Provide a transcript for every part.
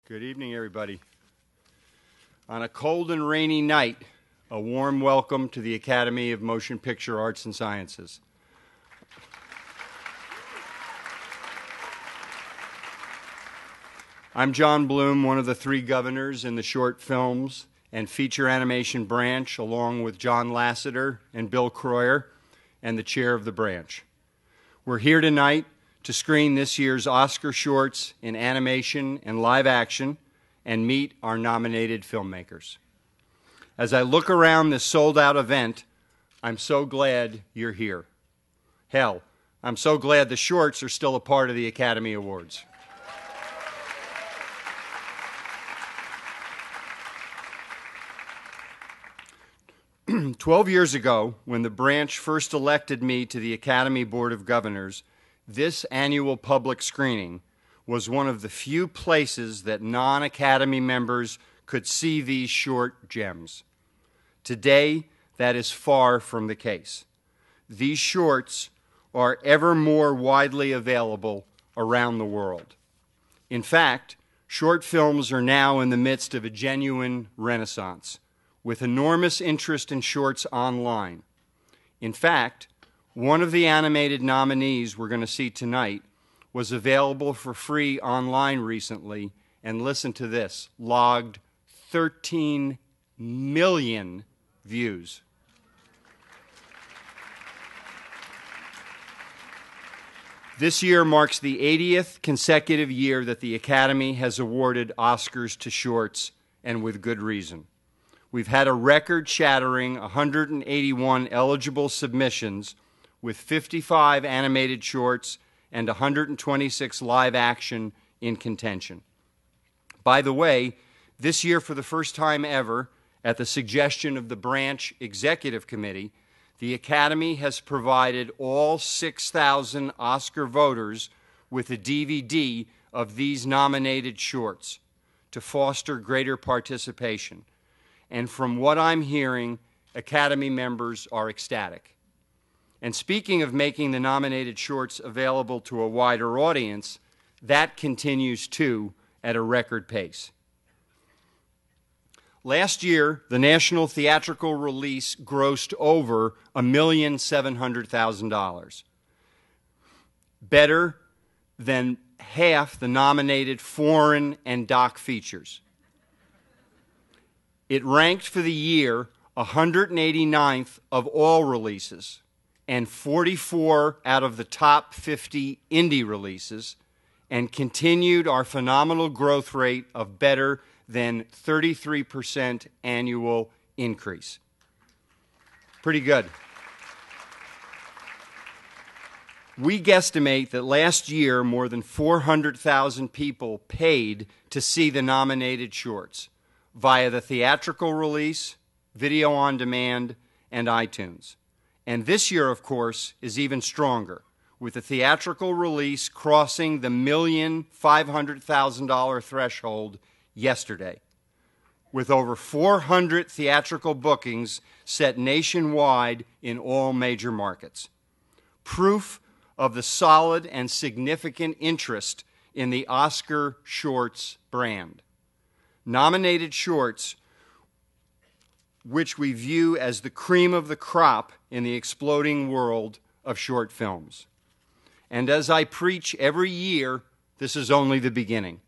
Good evening, everybody. On a cold and rainy night, a warm welcome to the Academy of Motion Picture Arts and Sciences. I'm John Bloom, one of the three governors in the short films and feature animation branch, along with John Lasseter and Bill Croyer, and the chair of the branch. We're here tonight to screen this year's Oscar shorts in animation and live action and meet our nominated filmmakers. As I look around this sold-out event, I'm so glad you're here. Hell, I'm so glad the shorts are still a part of the Academy Awards. "12 years ago, when the branch first elected me to the Academy Board of Governors, this annual public screening was one of the few places that non-Academy members could see these short gems. Today, that is far from the case. These shorts are ever more widely available around the world. In fact, short films are now in the midst of a genuine renaissance, with enormous interest in shorts online. In fact, one of the animated nominees we're going to see tonight was available for free online recently, and listen to this, logged 13 million views. This year marks the 80th consecutive year that the Academy has awarded Oscars to shorts, and with good reason. We've had a record-shattering 181 eligible submissions, with 55 animated shorts and 126 live action in contention. By the way, this year, for the first time ever, at the suggestion of the Branch Executive Committee, the Academy has provided all 6,000 Oscar voters with a DVD of these nominated shorts to foster greater participation. And from what I'm hearing, Academy members are ecstatic. And speaking of making the nominated shorts available to a wider audience, that continues too at a record pace. Last year, the national theatrical release grossed over $1,700,000, better than half the nominated foreign and doc features. It ranked for the year 189th of all releases and 44 out of the top 50 indie releases, and continued our phenomenal growth rate of better than 33% annual increase. Pretty good. We guesstimate that last year more than 400,000 people paid to see the nominated shorts via the theatrical release, video on demand, and iTunes. And this year, of course, is even stronger, with the theatrical release crossing the $1,500,000 threshold yesterday, with over 400 theatrical bookings set nationwide in all major markets. Proof of the solid and significant interest in the Oscar shorts brand. Nominated shorts, which we view as the cream of the crop in the exploding world of short films. And as I preach every year, this is only the beginning.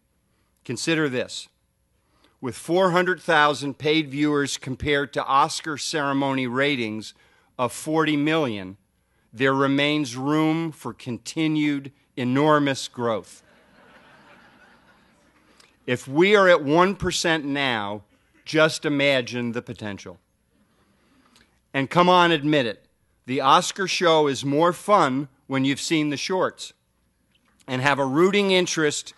Consider this. With 400,000 paid viewers compared to Oscar ceremony ratings of 40 million, there remains room for continued enormous growth. If we are at 1% now, just imagine the potential. And come on, admit it. The Oscar show is more fun when you've seen the shorts and have a rooting interest,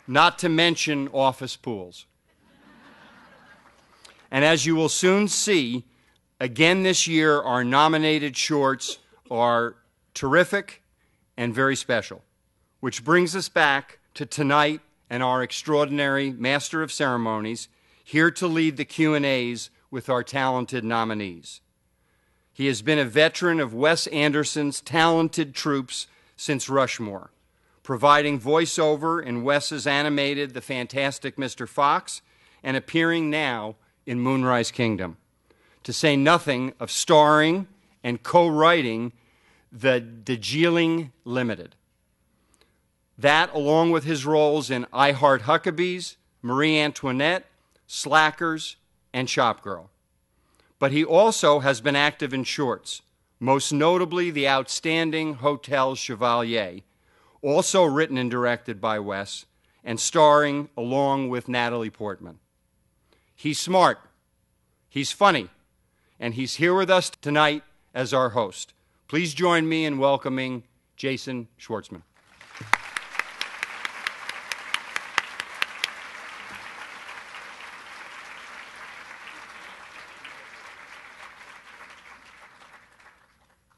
not to mention office pools. And as you will soon see, again this year, our nominated shorts are terrific and very special, which brings us back to tonight and our extraordinary Master of Ceremonies, here to lead the Q&As with our talented nominees. He has been a veteran of Wes Anderson's talented troupes since Rushmore, providing voiceover in Wes's animated The Fantastic Mr. Fox, and appearing now in Moonrise Kingdom, to say nothing of starring and co-writing The Darjeeling Limited. That, along with his roles in I Heart Huckabees, Marie Antoinette, Slackers, and Shop Girl. But he also has been active in shorts, most notably the outstanding Hotel Chevalier, also written and directed by Wes, and starring along with Natalie Portman. He's smart, he's funny, and he's here with us tonight as our host. Please join me in welcoming Jason Schwartzman.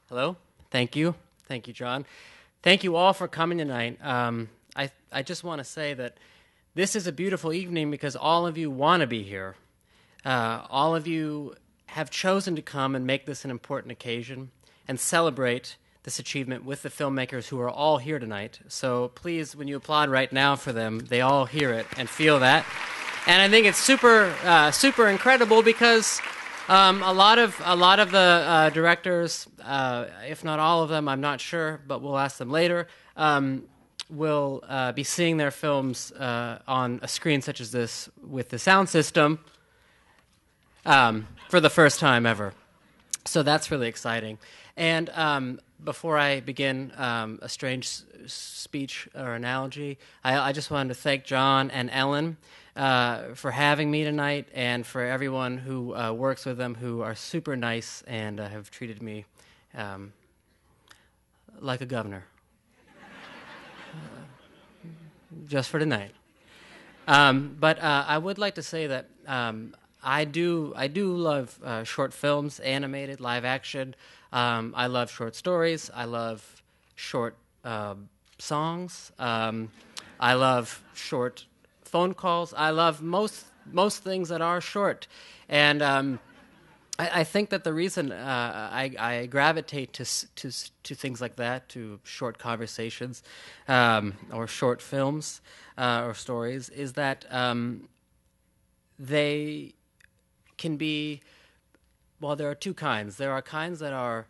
Hello. Thank you. Thank you, John. Thank you all for coming tonight. I just want to say that this is a beautiful evening because all of you want to be here. All of you have chosen to come and make this an important occasion and celebrate this achievement with the filmmakers who are all here tonight. So please, when you applaud right now for them, they all hear it and feel that. And I think it's super incredible because a lot of the directors, if not all of them, I'm not sure, but we'll ask them later, will be seeing their films on a screen such as this with the sound system for the first time ever. So that's really exciting. And before I begin a strange speech or analogy, I just wanted to thank John and Ellen for having me tonight, and for everyone who works with them, who are super nice and have treated me like a governor. Just for tonight. But I would like to say that I do love short films, animated, live action. I love short stories. I love short songs. I love short phone calls. I love most things that are short, and I think that the reason I gravitate to things like that, to short conversations or short films or stories, is that they can be, well, there are two kinds. There are kinds that are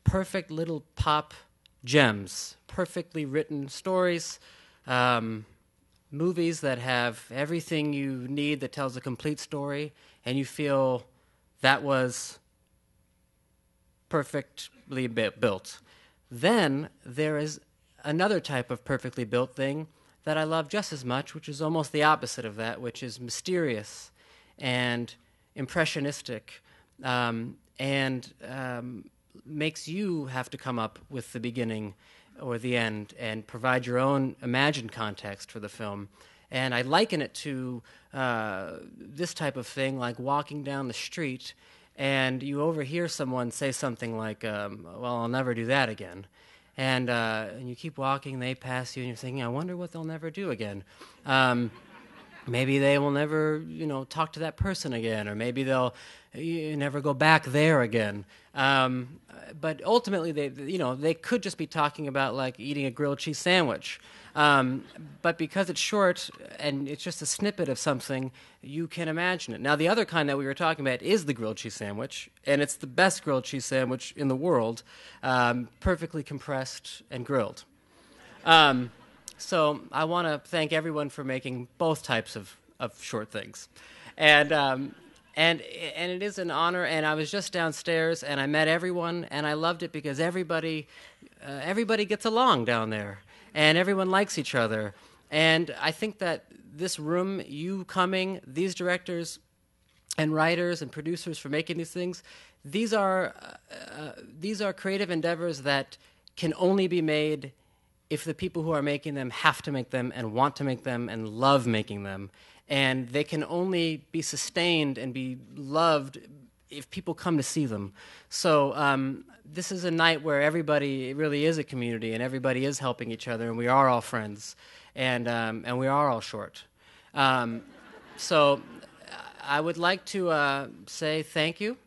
perfect little pop gems, perfectly written stories, movies that have everything you need, that tells a complete story, and you feel that was perfectly built. Then there is another type of perfectly built thing that I love just as much, which is almost the opposite of that, which is mysterious and impressionistic, and makes you have to come up with the beginning or the end and provide your own imagined context for the film. And I liken it to this type of thing, like walking down the street and you overhear someone say something like, well, I'll never do that again. And you keep walking, they pass you, and you're thinking, I wonder what they'll never do again. Maybe they will never, talk to that person again, or maybe they'll never go back there again. But ultimately, they could just be talking about like eating a grilled cheese sandwich. But because it's short and it's just a snippet of something, you can imagine it. Now, the other kind that we were talking about is the grilled cheese sandwich, and it's the best grilled cheese sandwich in the world, perfectly compressed and grilled. So I want to thank everyone for making both types of short things. And it is an honor, and I was just downstairs, and I met everyone, and I loved it because everybody gets along down there, and everyone likes each other. And I think that this room, you coming, these directors and writers and producers for making these things, these are creative endeavors that can only be made if the people who are making them have to make them and want to make them and love making them. And they can only be sustained and be loved if people come to see them. So this is a night where everybody really is a community, and everybody is helping each other, and we are all friends, and we are all short. So I would like to say thank you,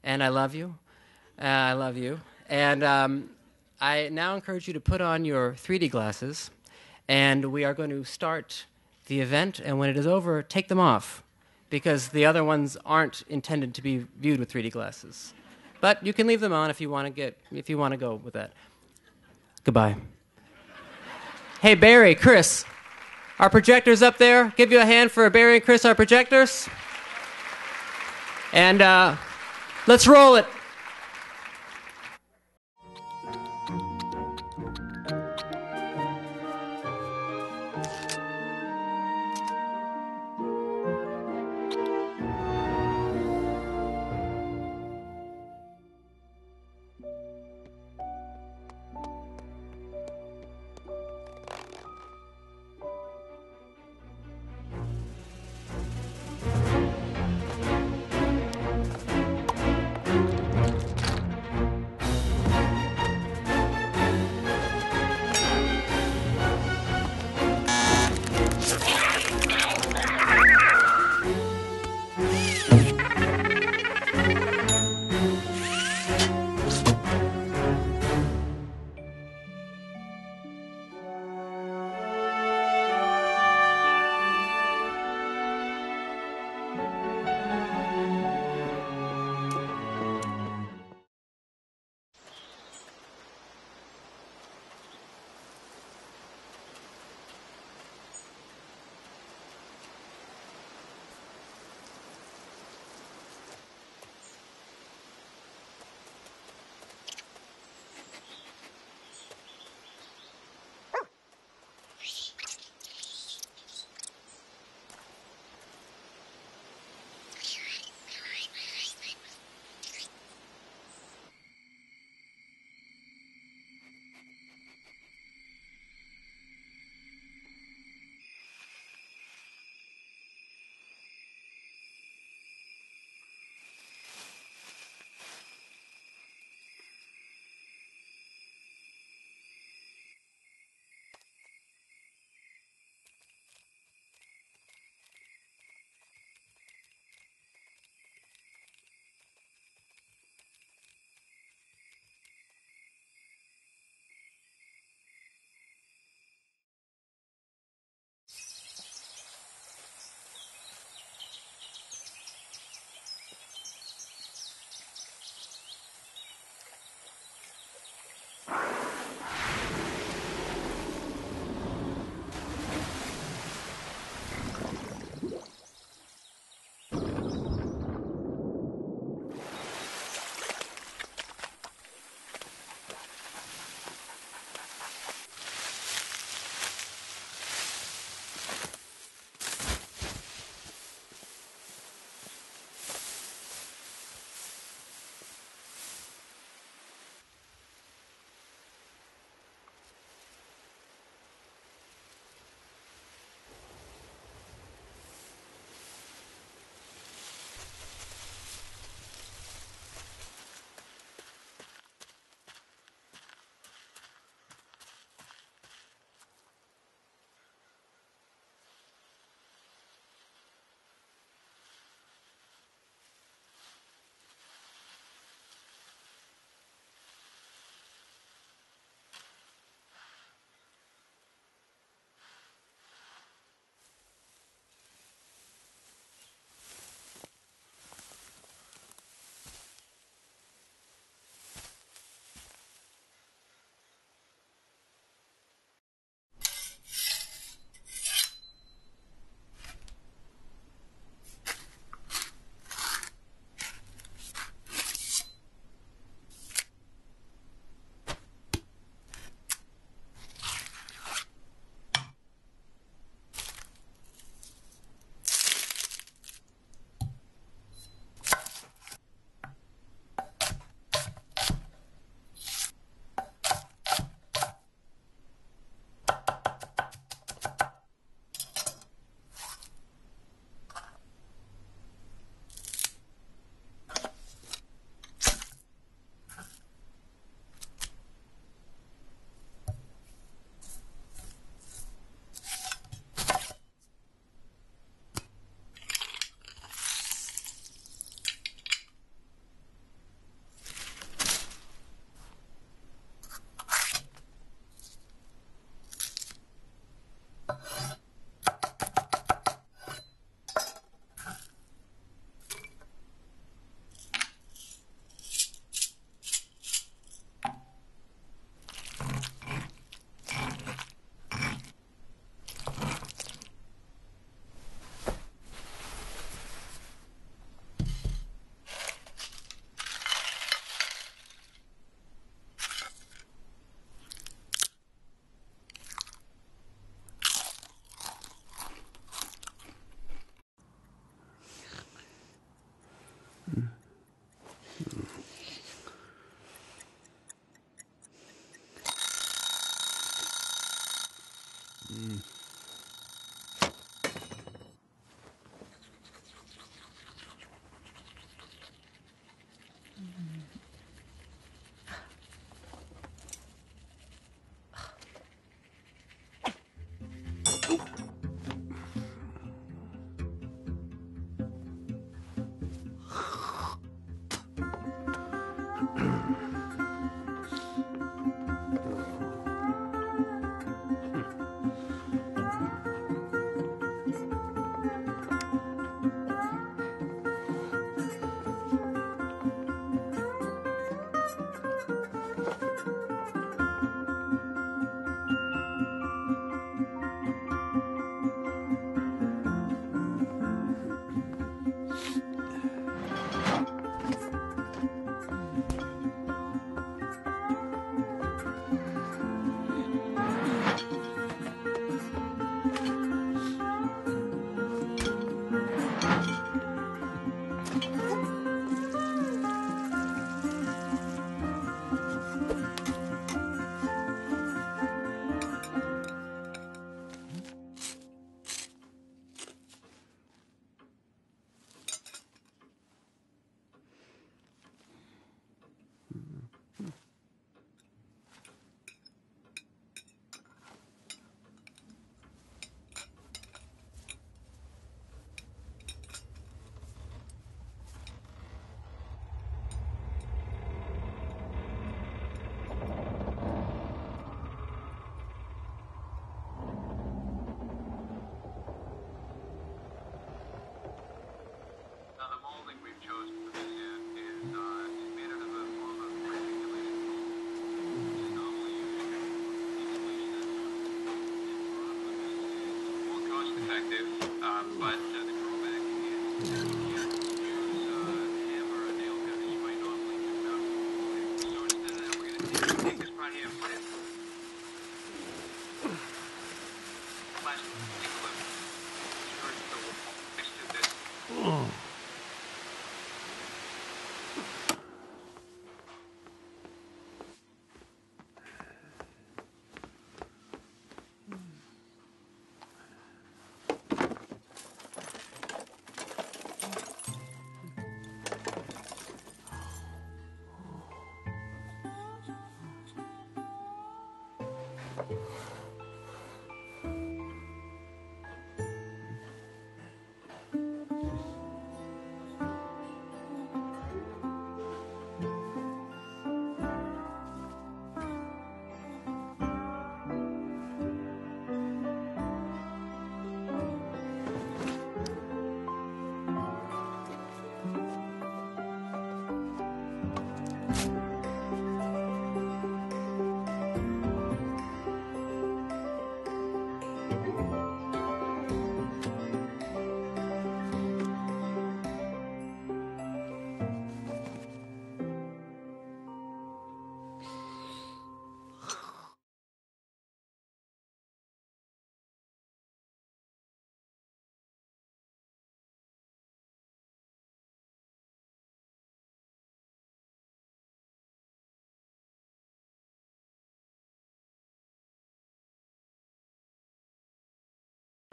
and I love you. I love you. And I now encourage you to put on your 3D glasses, and we are going to start the event, and when it is over, take them off, because the other ones aren't intended to be viewed with 3D glasses. But you can leave them on if you want to go with that. Goodbye. Hey, Barry, Chris, our projectors up there. Give you a hand for Barry and Chris, our projectors. And let's roll it.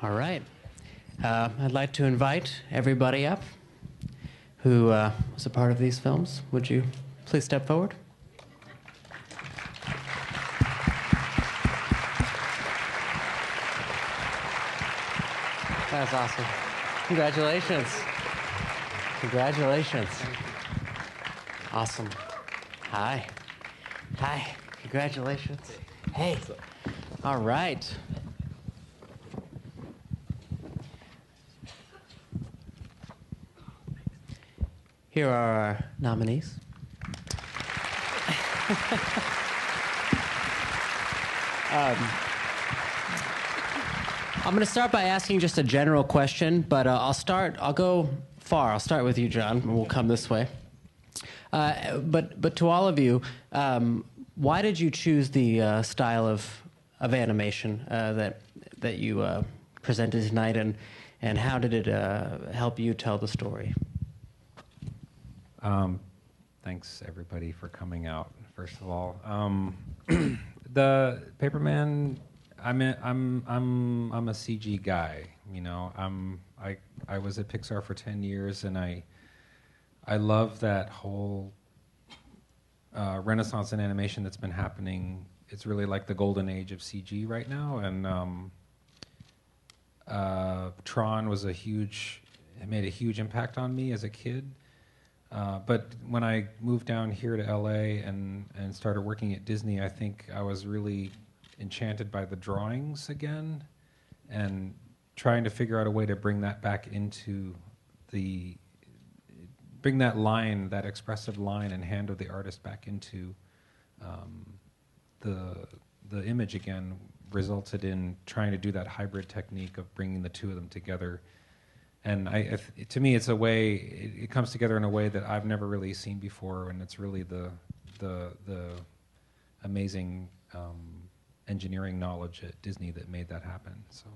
All right. I'd like to invite everybody up who was a part of these films. Would you please step forward? That's awesome. Congratulations. Congratulations. Awesome. Hi. Hi. Congratulations. Hey. All right. Here are our nominees. I'm going to start by asking just a general question, but I'll go far. I'll start with you, John, and we'll come this way. But to all of you, why did you choose the style of animation that you presented tonight, and how did it help you tell the story? Thanks, everybody, for coming out, first of all. The Paperman I'm a CG guy. You know, I was at Pixar for 10 years, and I love that whole renaissance in animation that's been happening. It's really like the golden age of CG right now, and Tron was it made a huge impact on me as a kid. But when I moved down here to LA and started working at Disney, I think I was really enchanted by the drawings again, and trying to figure out a way to bring that back into bring that line, that expressive line and hand of the artist back into the image again, resulted in trying to do that hybrid technique of bringing the two of them together. And to me, it's a way, it comes together in a way that I've never really seen before, and it's really the amazing engineering knowledge at Disney that made that happen. So,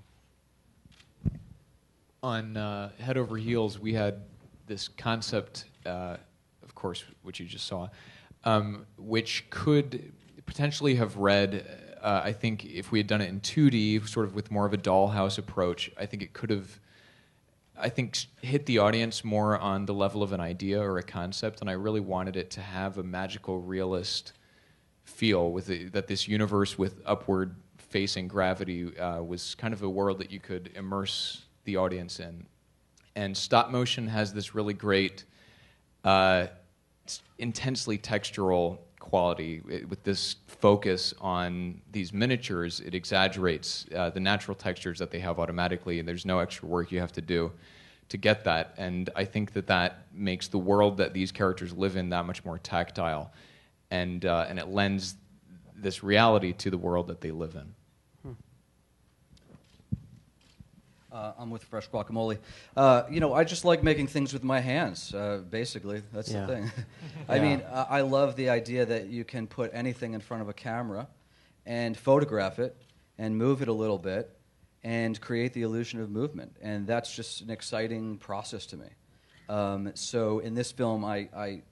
on Head Over Heels, we had this concept, of course, which you just saw, which could potentially have read. I think if we had done it in 2D, sort of with more of a dollhouse approach, I think it could have, hit the audience more on the level of an idea or a concept, and I really wanted it to have a magical realist feel with that this universe with upward-facing gravity was kind of a world that you could immerse the audience in. And stop motion has this really great, intensely textural quality. With this focus on these miniatures, it exaggerates the natural textures that they have automatically, and there's no extra work you have to do to get that. And I think that makes the world that these characters live in that much more tactile, and it lends this reality to the world that they live in. I'm with Fresh Guacamole. I just like making things with my hands, basically. That's the thing. I mean, I love the idea that you can put anything in front of a camera and photograph it and move it a little bit and create the illusion of movement. And that's just an exciting process to me. So in this film, I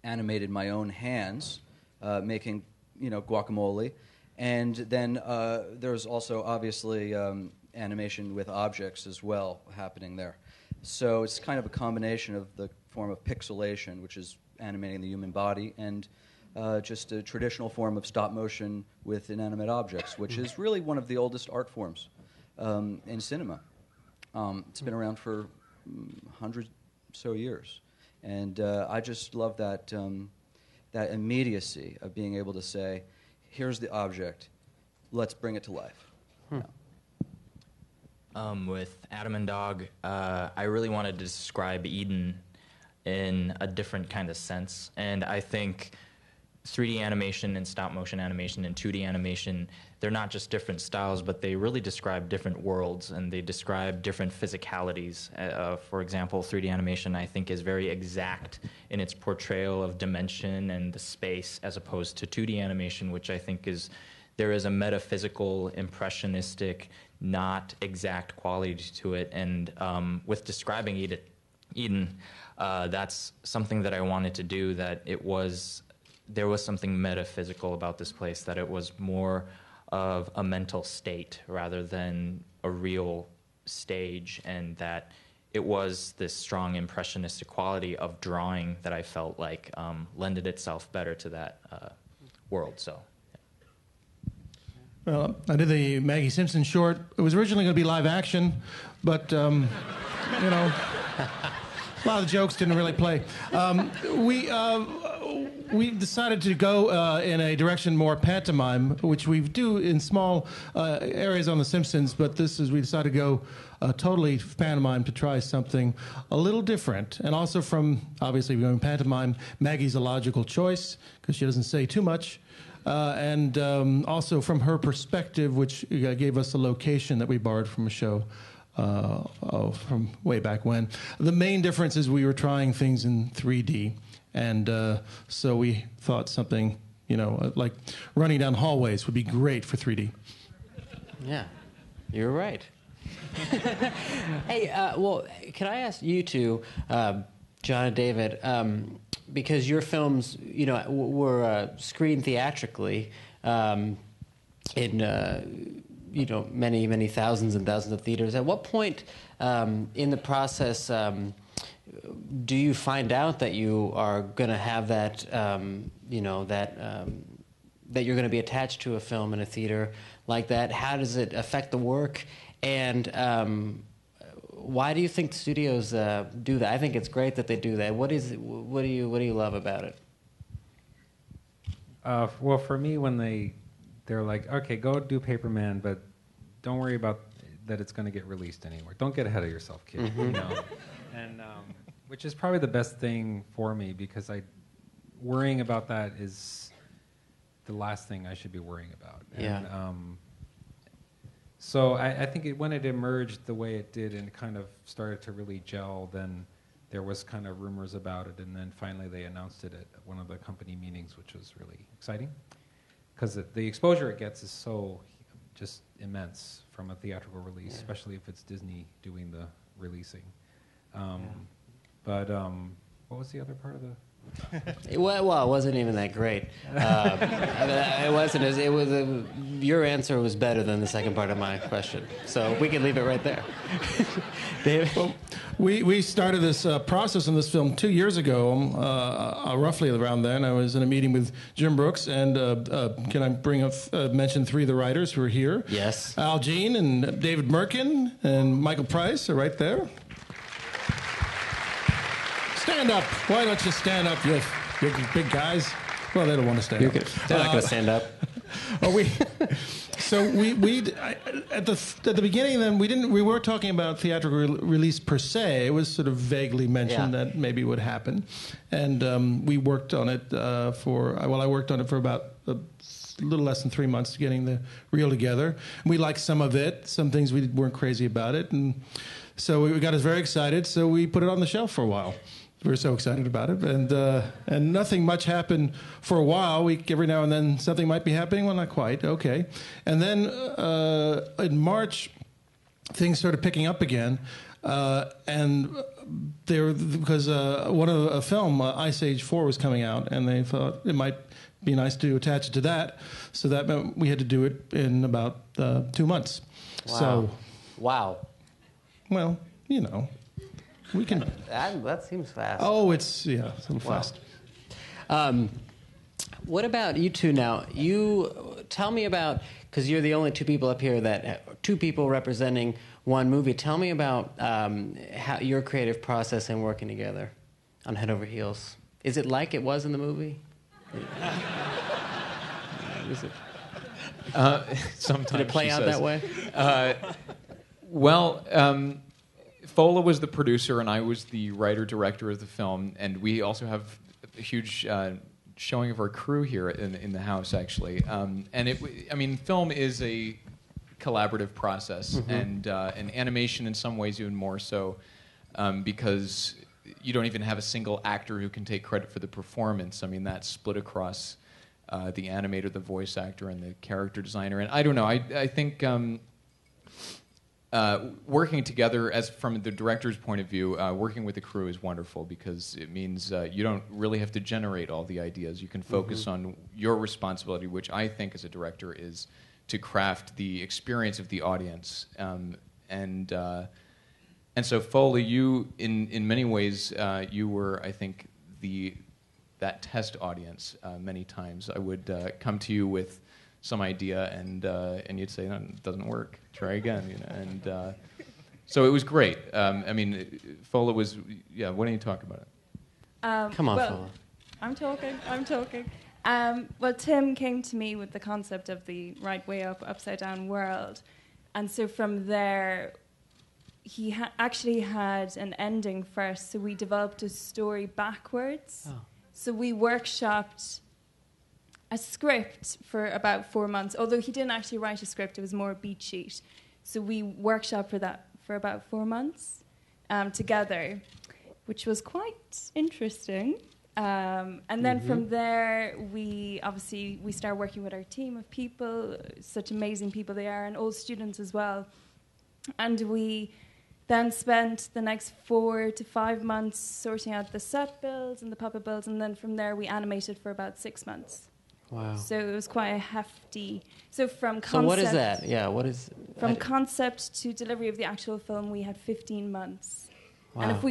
animated my own hands, making, guacamole. And then there's also, obviously, animation with objects as well happening there. So it's kind of a combination of the form of pixelation, which is animating the human body, and just a traditional form of stop motion with inanimate objects, which is really one of the oldest art forms in cinema. It's been around for 100 or so years. And I just love that immediacy of being able to say, here's the object, let's bring it to life. With Adam and Dog, I really wanted to describe Eden in a different kind of sense. And I think 3D animation and stop motion animation and 2D animation, they're not just different styles, but they really describe different worlds, and they describe different physicalities. For example, 3D animation, I think, is very exact in its portrayal of dimension and the space, as opposed to 2D animation, which I think there is a metaphysical, impressionistic, not exact quality to it. And with describing Eden, that's something that I wanted to do, that there was something metaphysical about this place, that it was more of a mental state rather than a real stage, and that it was this strong impressionistic quality of drawing that I felt like lended itself better to that world. So. Well, I did the Maggie Simpson short. It was originally going to be live action, but, a lot of the jokes didn't really play. We decided to go in a direction more pantomime, which we do in small areas on The Simpsons, but we decided to go totally pantomime to try something a little different. And also obviously going pantomime, Maggie's a logical choice because she doesn't say too much. And also from her perspective, which gave us a location that we borrowed from a show from way back when. The main difference is we were trying things in 3D, and so we thought something, like running down hallways would be great for 3D. Yeah, you're right. Hey, can I ask you two, John and David, because your films, were screened theatrically in many thousands and thousands of theaters. At what point in the process do you find out that you are going to have that, that you're going to be attached to a film in a theater like that? How does it affect the work? And why do you think studios do that? I think it's great that they do that. What do you love about it? Well, for me, when they're like, okay, go do Paperman, but don't worry about that it's going to get released anywhere. Don't get ahead of yourself, kid. Mm-hmm. You know? And which is probably the best thing for me, because worrying about that is the last thing I should be worrying about. Yeah. And, so I think when it emerged the way it did and kind of started to really gel, then there was kind of rumors about it, and then finally they announced it at one of the company meetings, which was really exciting, because the exposure it gets is so just immense from a theatrical release, especially if it's Disney doing the releasing. But what was the other part of the... Well, it wasn't even that great. It wasn't. It was. Your answer was better than the second part of my question, so we can leave it right there. David? Well, we started this process in this film 2 years ago, roughly around then. I was in a meeting with Jim Brooks, and can I mention three of the writers who are here? Yes. Al Jean and David Merkin and Michael Price are right there. Stand up. Why don't you stand up, you big guys? Well, they don't want to stand up. They're not going to stand up. At the beginning, then we weren't talking about theatrical release per se. It was sort of vaguely mentioned that maybe would happen, and we worked on it I worked on it for about a little less than 3 months, getting the reel together. We liked some of it. Some things we weren't crazy about it, and so we got us very excited. So we put it on the shelf for a while. We were so excited about it, and nothing much happened for a while. Every now and then something might be happening. Well, not quite. Okay, and then in March, things started picking up again, and because a film, Ice Age 4, was coming out, and they thought it might be nice to attach it to that. So that meant we had to do it in about 2 months. Wow. So, wow. Well, we can. That seems fast. Oh, it's fast. What about you two now? You tell me about, because you're the only two people up here two people representing one movie. Tell me about how your creative process and working together on Head Over Heels. Is it like it was in the movie? Is it? Sometimes did it play out that way? Fola was the producer, and I was the writer-director of the film, and we also have a huge showing of our crew here in the house, actually. Film is a collaborative process, and animation in some ways even more so, because you don't even have a single actor who can take credit for the performance. I mean, that's split across the animator, the voice actor, and the character designer. And I don't know, I think... working together, as from the director's point of view, working with the crew is wonderful, because it means you don't really have to generate all the ideas. You can focus on your responsibility, which I think as a director is to craft the experience of the audience. And so Foley, you in many ways you were, I think, that test audience many times. I would come to you with some idea, and you'd say, no, it doesn't work. Try again, And so it was great. Fola was. Yeah, why don't you talk about it? Come on, Fola. I'm talking. Well, Tim came to me with the concept of the right way up, upside down world, and so from there, he actually had an ending first. So we developed a story backwards. Oh. So we workshopped a script for about 4 months, although he didn't actually write a script, it was more a beat sheet. So we workshopped for that for about 4 months together, which was quite interesting. And then from there, we started working with our team of people, such amazing people they are, and old students as well. And we then spent the next 4 to 5 months sorting out the set builds and the puppet builds, and then from there we animated for about 6 months. Wow. So it was quite a hefty. So from concept. So what is that? Yeah, what is? From concept to delivery of the actual film, we had 15 months. Wow. And if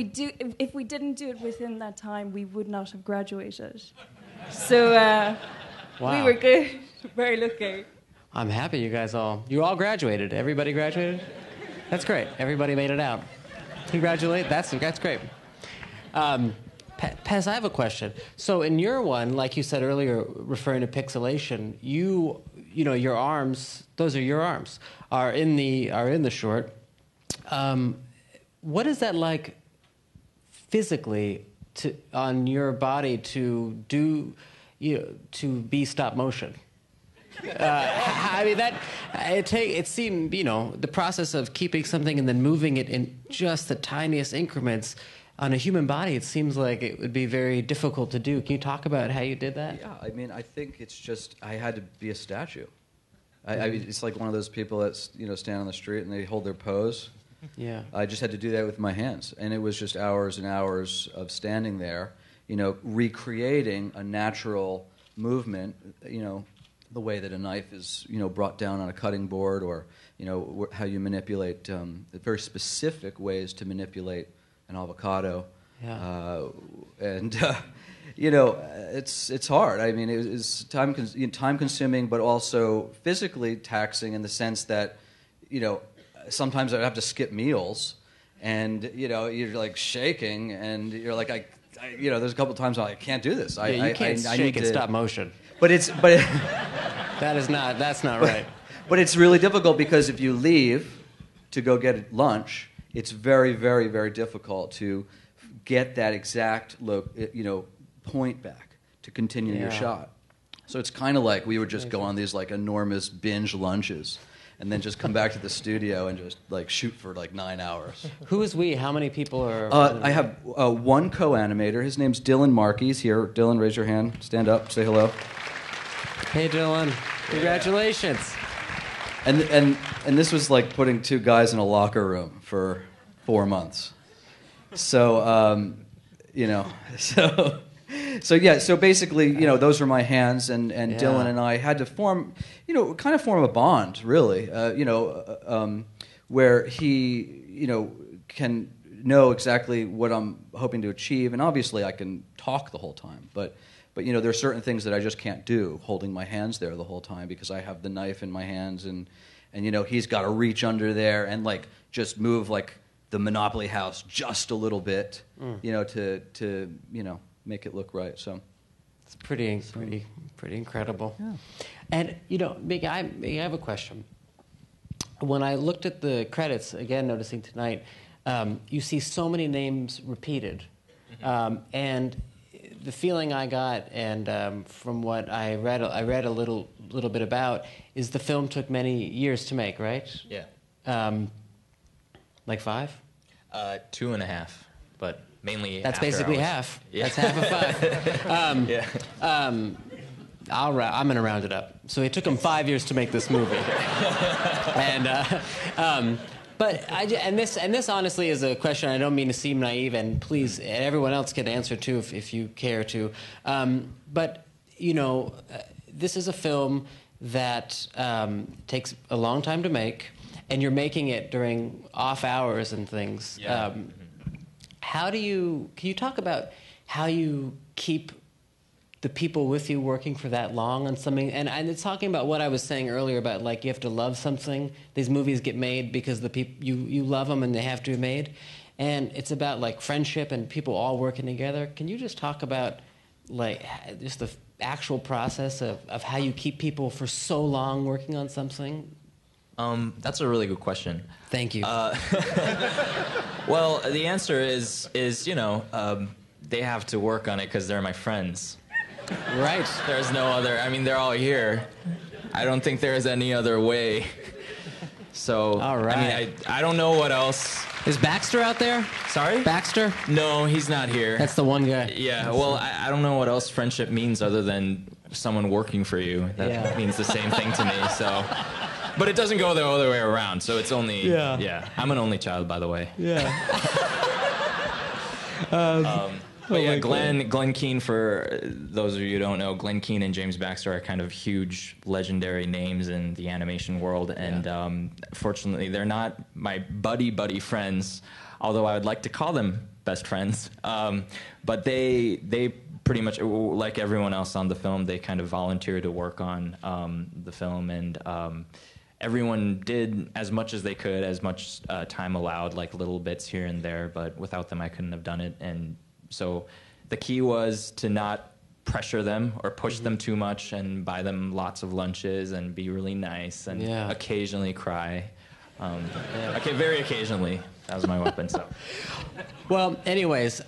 we didn't do it within that time, we would not have graduated. So we were good, very lucky. I'm happy you all graduated. Everybody graduated? That's great. Everybody made it out. Congratulate. That's great. Pez, I have a question. So in your one, like you said earlier, referring to pixelation, you know, your arms, those are your arms, are in the short. What is that like physically on your body to do, to be stop motion? I mean, it seemed, the process of keeping something and then moving it in just the tiniest increments on a human body, it seems like it would be very difficult to do. Can you talk about how you did that? Yeah, I mean, I think it's just, I had to be a statue. I mean, it's like one of those people that, stand on the street and they hold their pose. Yeah. I just had to do that with my hands. And it was just hours and hours of standing there, recreating a natural movement, the way that a knife is, brought down on a cutting board, or, how you manipulate, very specific ways to manipulate an avocado. Yeah. It's hard. I mean, it's time consuming, but also physically taxing in the sense that, sometimes I have to skip meals, and you're like shaking, and you're like, there's a couple of times I can't do this. You can't shake and stop motion. That's not right. But it's really difficult because if you leave to go get lunch, it's very, very, very difficult to get that exact point back to continue your shot. So it's kind of like we would just go on these like enormous binge lunches, and then just come back to the studio and just like shoot for like 9 hours. Who is we? How many people are? I have one co-animator. His name's Dylan Markey. He's here. Dylan, raise your hand. Stand up. Say hello. Hey, Dylan. Congratulations. And this was like putting two guys in a locker room for 4 months. So, So basically, those are my hands, and Dylan and I had to form a bond, really, where he, can know exactly what I'm hoping to achieve, and obviously I can talk the whole time, but there are certain things that I just can't do, holding my hands there the whole time, because I have the knife in my hands, and he's got to reach under there and like just move like the Monopoly house just a little bit, to make it look right. So it's pretty incredible. Yeah. And Mickey, I have a question. When I looked at the credits again, noticing tonight, you see so many names repeated, and the feeling I got, and from what I read a little bit about, is the film took many years to make, right? Yeah. Like 5? 2.5, but mainly. That's after basically hours. half. Yeah. That's half of 5. Yeah. I'm going to round it up. So it took him 5 years to make this movie, and this honestly is a question. I don't mean to seem naive, and please, everyone else can answer too if you care to. But this is a film that takes a long time to make, and you're making it during off hours and things. Yeah. Can you talk about how you keep the people with you working for that long on something? And it's talking about what I was saying earlier about, like, you have to love something. These movies get made because the people you love them and they have to be made. And it's about like friendship and people all working together. Can you just talk about like just the actual process of how you keep people for so long working on something? That's a really good question. Thank you. Well, the answer is they have to work on it because they're my friends. Right. There's no other. I mean, they're all here. I don't think there is any other way. So, all right. I mean, I don't know what else. Is Baxter out there? Sorry? Baxter? No, he's not here. That's the one guy. Yeah, well, I don't know what else friendship means other than someone working for you. That means the same thing to me, so. But it doesn't go the other way around, so it's only... Yeah. I'm an only child, by the way. Yeah. But yeah, Glenn Keane, for those of you who don't know, Glenn Keane and James Baxter are kind of huge, legendary names in the animation world. And fortunately, they're not my buddy friends, although I would like to call them best friends. But they pretty much, like everyone else on the film, they kind of volunteered to work on the film. And everyone did as much as they could, as much time allowed, like little bits here and there. But without them, I couldn't have done it. And so the key was to not pressure them or push them too much and buy them lots of lunches and be really nice and occasionally cry. Okay, very occasionally. That was my weapon. So, well, anyways,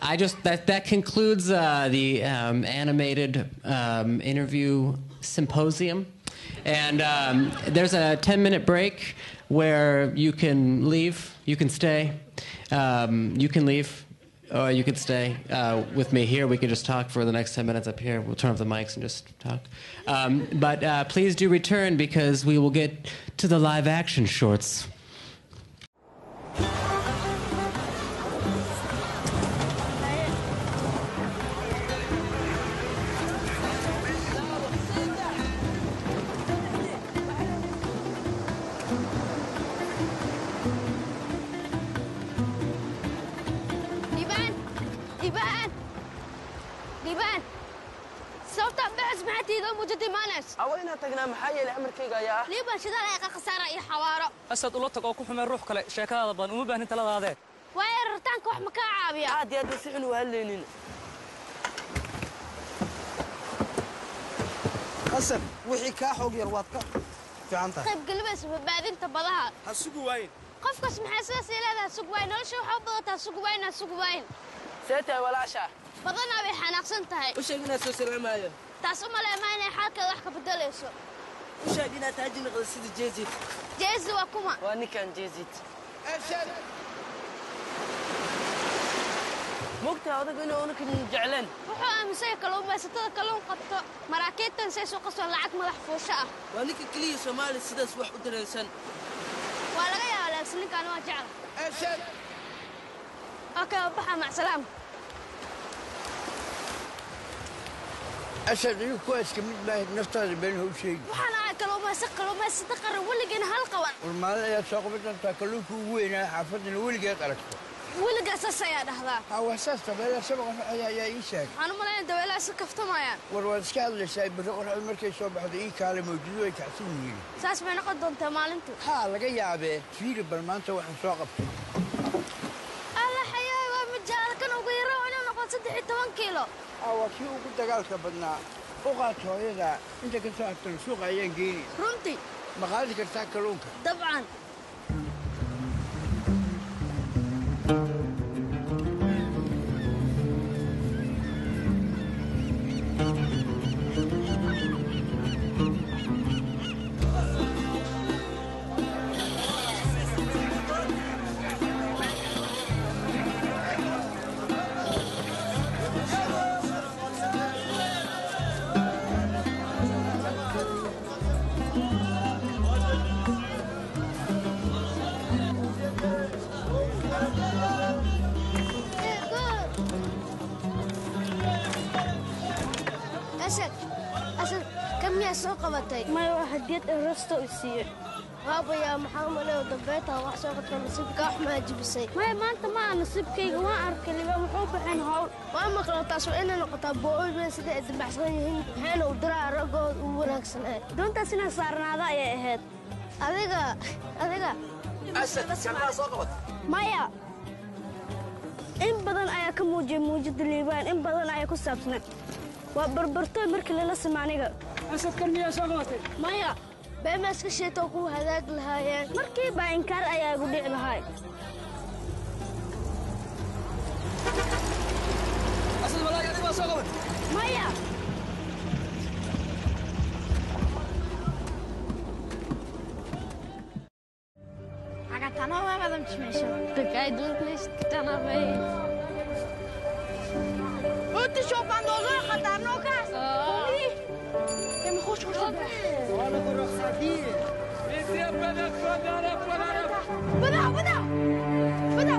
that concludes the animated interview symposium, and there's a 10-minute break where you can leave, you can stay, you can leave. Or you could stay with me here. We could just talk for the next 10 minutes up here. We'll turn off the mics and just talk. But please do return because we will get to the live action shorts. أوين تجنا محيي لأمريكا يا ليبان شذا لا خسارة أي حوارة أسد الله تقو كحمل روح كله شكاله بان وما بهن تلا هذا وين رتانك وح مكعابيا عادي هذا سحل وهلينين أسد وحي كاحوق يرواتك في عنتها طيب قلبس بعدين تبضها هالسوق وين قف قسم حساس إلى هالسوق وين ولا شو حبضتها السوق وين السوق وين سيتها ولا عشاء فضلنا بحناق سنتهاي وش قلنا سوسر عماية تاسو ما لما حالك wax ka bedelayso u sheegina taajin qasida jeezid jeezi waa kuma waa ninkan jeezid ashad mugta odaga inuu kan jeclan wuxuu aaminsan kalluumaysatada kalluun qabto maraakiibtan say soo qaso lacag madax fuusha ah waa ninka kaliya Soomaali sidaas wax u dareensan waa laga yaabaa laakiin ninkan waa jecel ashad aka baxa ma salaam أشهد إنه كويس كمية ما نفترض بينه شيء. وحنا كلوا ما صدقنا ولقينا هالقوان. والمال يا ساق بدنا تاكلوه وين حافظنا ولقى قرقته. ولقى أساس يا هذا. هو أساس تبى سبق يا إيشك. أنا ما لين دولة سكفت ما يعني. والوالد قال لي سايب بروح المركز صباح ذي كلام موجود ويكعسوني. أساس ما نقد أنت مال أنتو. ها لقى يا أبي فيل برمانته وإحنا ساقبته. الله حياة ومجال كانوا بيروحوا أنا نقول 16 كيلو. أو شيء وكنت قالك بدنا أقعد هذا أنت كنت تنسوق أيام جيني رنتي مقالك تاكلونك طبعا ما واحد جت الرستو يصير هابا يا محمد لو دبيتها وحشة قطر نصيبك أحمد جبسي ما أنت ما نصيبك ما أعرف اللي محبوب حين هول وأما قلت إننا نقطع بقول بس ده بحسين حين ودرع رجل ورقصنا دون تسنا صارنا هذا يا إهد أذيك أسد كم صوت مايا إن بدن أياك موجود الليبان إن بدن أياك السبسنة وبربرتو مركل لا سمعنيga asad kalmiya soo qabatay maya beema iska sheeto ku hadaag lahaayeen markii baa inkar ayaa ugu dhici lahaay asad walaaga adiga soo qabat maya agata no ma madam chimeesho tagay dunklis kitana bay انت شوف عند والله خطرنا كاس كم خوش وانا بالرخصه دي بدا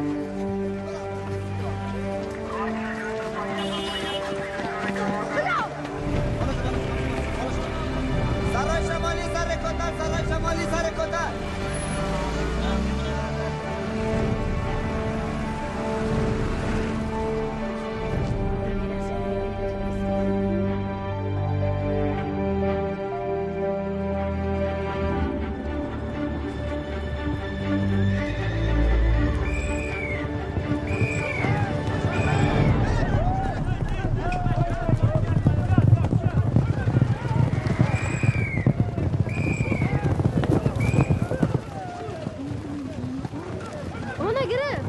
انا قرب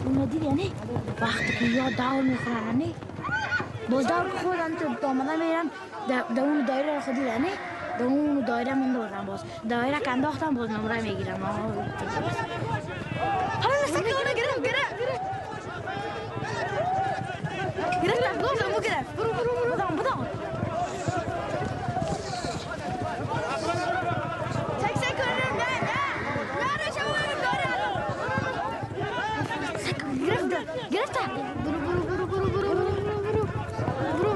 المدير يعني وقتك یاد دور میخورن باز دور خود انت آمده میرن اون دایره خودی یعنی اون دایره میندازن باز دایره که انداختن باز نمره میگیرن حالا نسکه اونه گرفت گفتم بو گرفت برو بدام سک کنم نه شما گرفت برو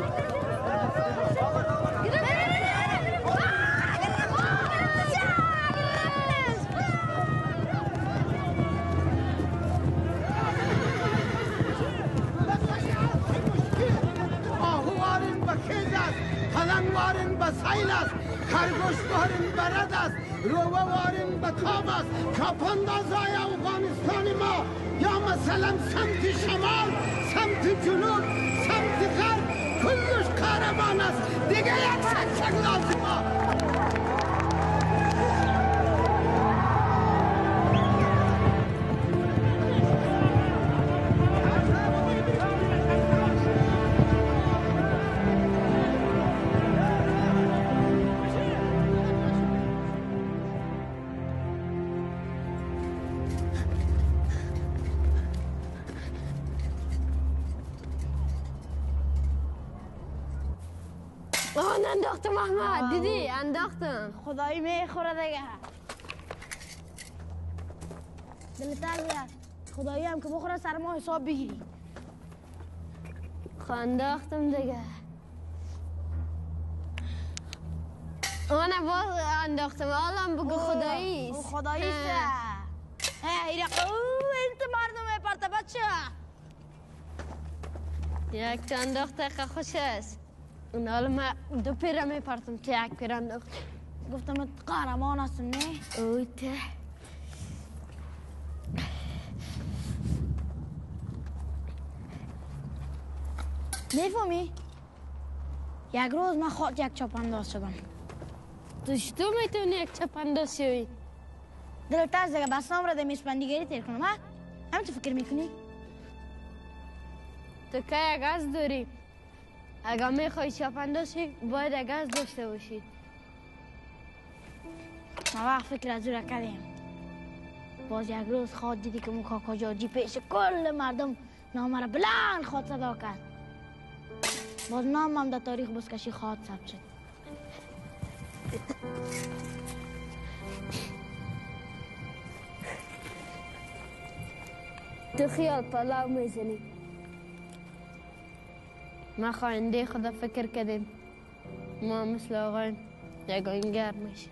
وارن به سیل است خرگوش وارن به رد است روه وارن به تاب است کاپاندازای افغانستان ما یا مثلا سمت شمال سمت جنوب سمت غرب کلش کاروان است دیگه یک سکسک لازمه انداختم احمد دیدی انداختم خدایی میخوره دیگه دلت از خدایی هم که بخوره سر ما حساب بگیری انداختم دیگه انا باز انداختم الان بگو خداییست خداییست ایرق انت مردم پرت بچه یک تا انداخته که خوش است اون حالا ما دو پیره میپرتم که یک پیره انداخت گفتم قهرمان هستم نه اوی ته میفهمی؟ یک روز من خود یک چاپانداز شدم تو چطور میتونی یک چاپانداز شوی؟ دلت از دیگه بس نام را در میسپندیگری تیر کنم ها؟ همین تو فکر میکنی؟ تو که یک از داری اگر میخوای چاپانداز شی باید یک از داشته باشی ما وقت فکر از او کردیم باز یک روز خواد دیدی که کاکا جاجی پیش کل مردم نام را بلند خواد صدا کرد باز نامم در تاریخ بزکشی خواد ثبت شد تو خیال پلاو میزنی ما خواهنده خدا فکر کردیم ما مثل آقایم یگانگر میشه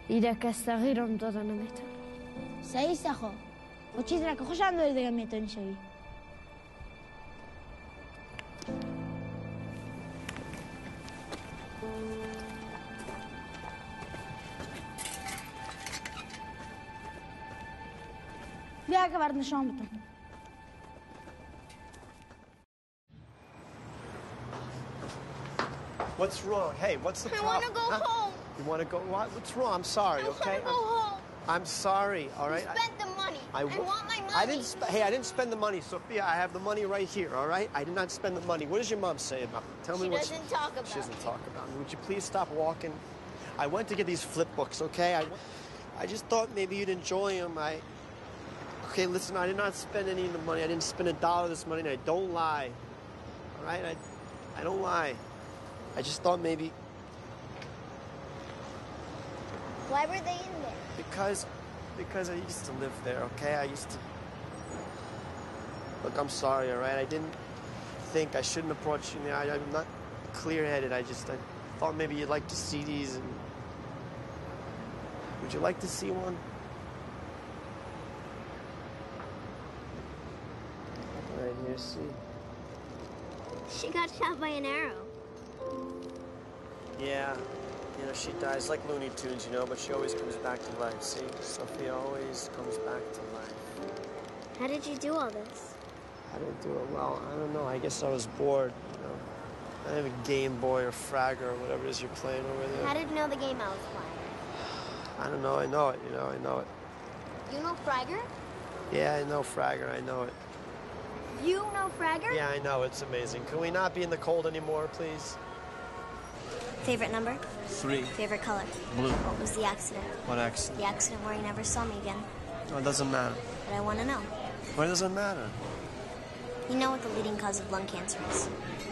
ایده کس تغییرم داده نمیتونه صحیح سخو و چیز را که خوشم داری دیگه میتونی شوی بیا که برد نشان بتون What's wrong? Hey, what's the problem? I want to go home. You want to go? What's wrong? I'm sorry, okay? I want to go home. I'm sorry, all right? You spent the money. I want my money. I didn't spend the money, Sophia. I have the money right here, all right? I did not spend the money. What does your mom say about it? Tell me what she doesn't talk about it. She doesn't talk about it. Would you please stop walking? I went to get these flip books, okay? I just thought maybe you'd enjoy them. Okay, listen, I did not spend any of the money. I didn't spend $1 this money, and I don't lie. All right? I don't lie. I just thought maybe... Why were they in there? Because I used to live there, okay? I used to... Look, I'm sorry, all right? I didn't think I shouldn't have brought you in there. I'm not clear-headed. I thought maybe you'd like to see these and... Would you like to see one? Right here, see? She got shot by an arrow. Yeah. You know, she dies like Looney Tunes, you know, but she always comes back to life, see? Sophia always comes back to life. How did you do all this? I didn't do it well. I don't know. I guess I was bored, you know. I have a Game Boy or Fragger or whatever it is you're playing over there. How did you know the game I was playing? I don't know. I know it. I know it. You know Fragger? Yeah, I know Fragger. I know it. You know Fragger? Yeah, I know. It's amazing. Can we not be in the cold anymore, please? Favorite number? 3. Favorite color? Blue. What was the accident? What accident? The accident where you never saw me again. No, it doesn't matter. But I want to know. Why does it matter? You know what the leading cause of lung cancer is?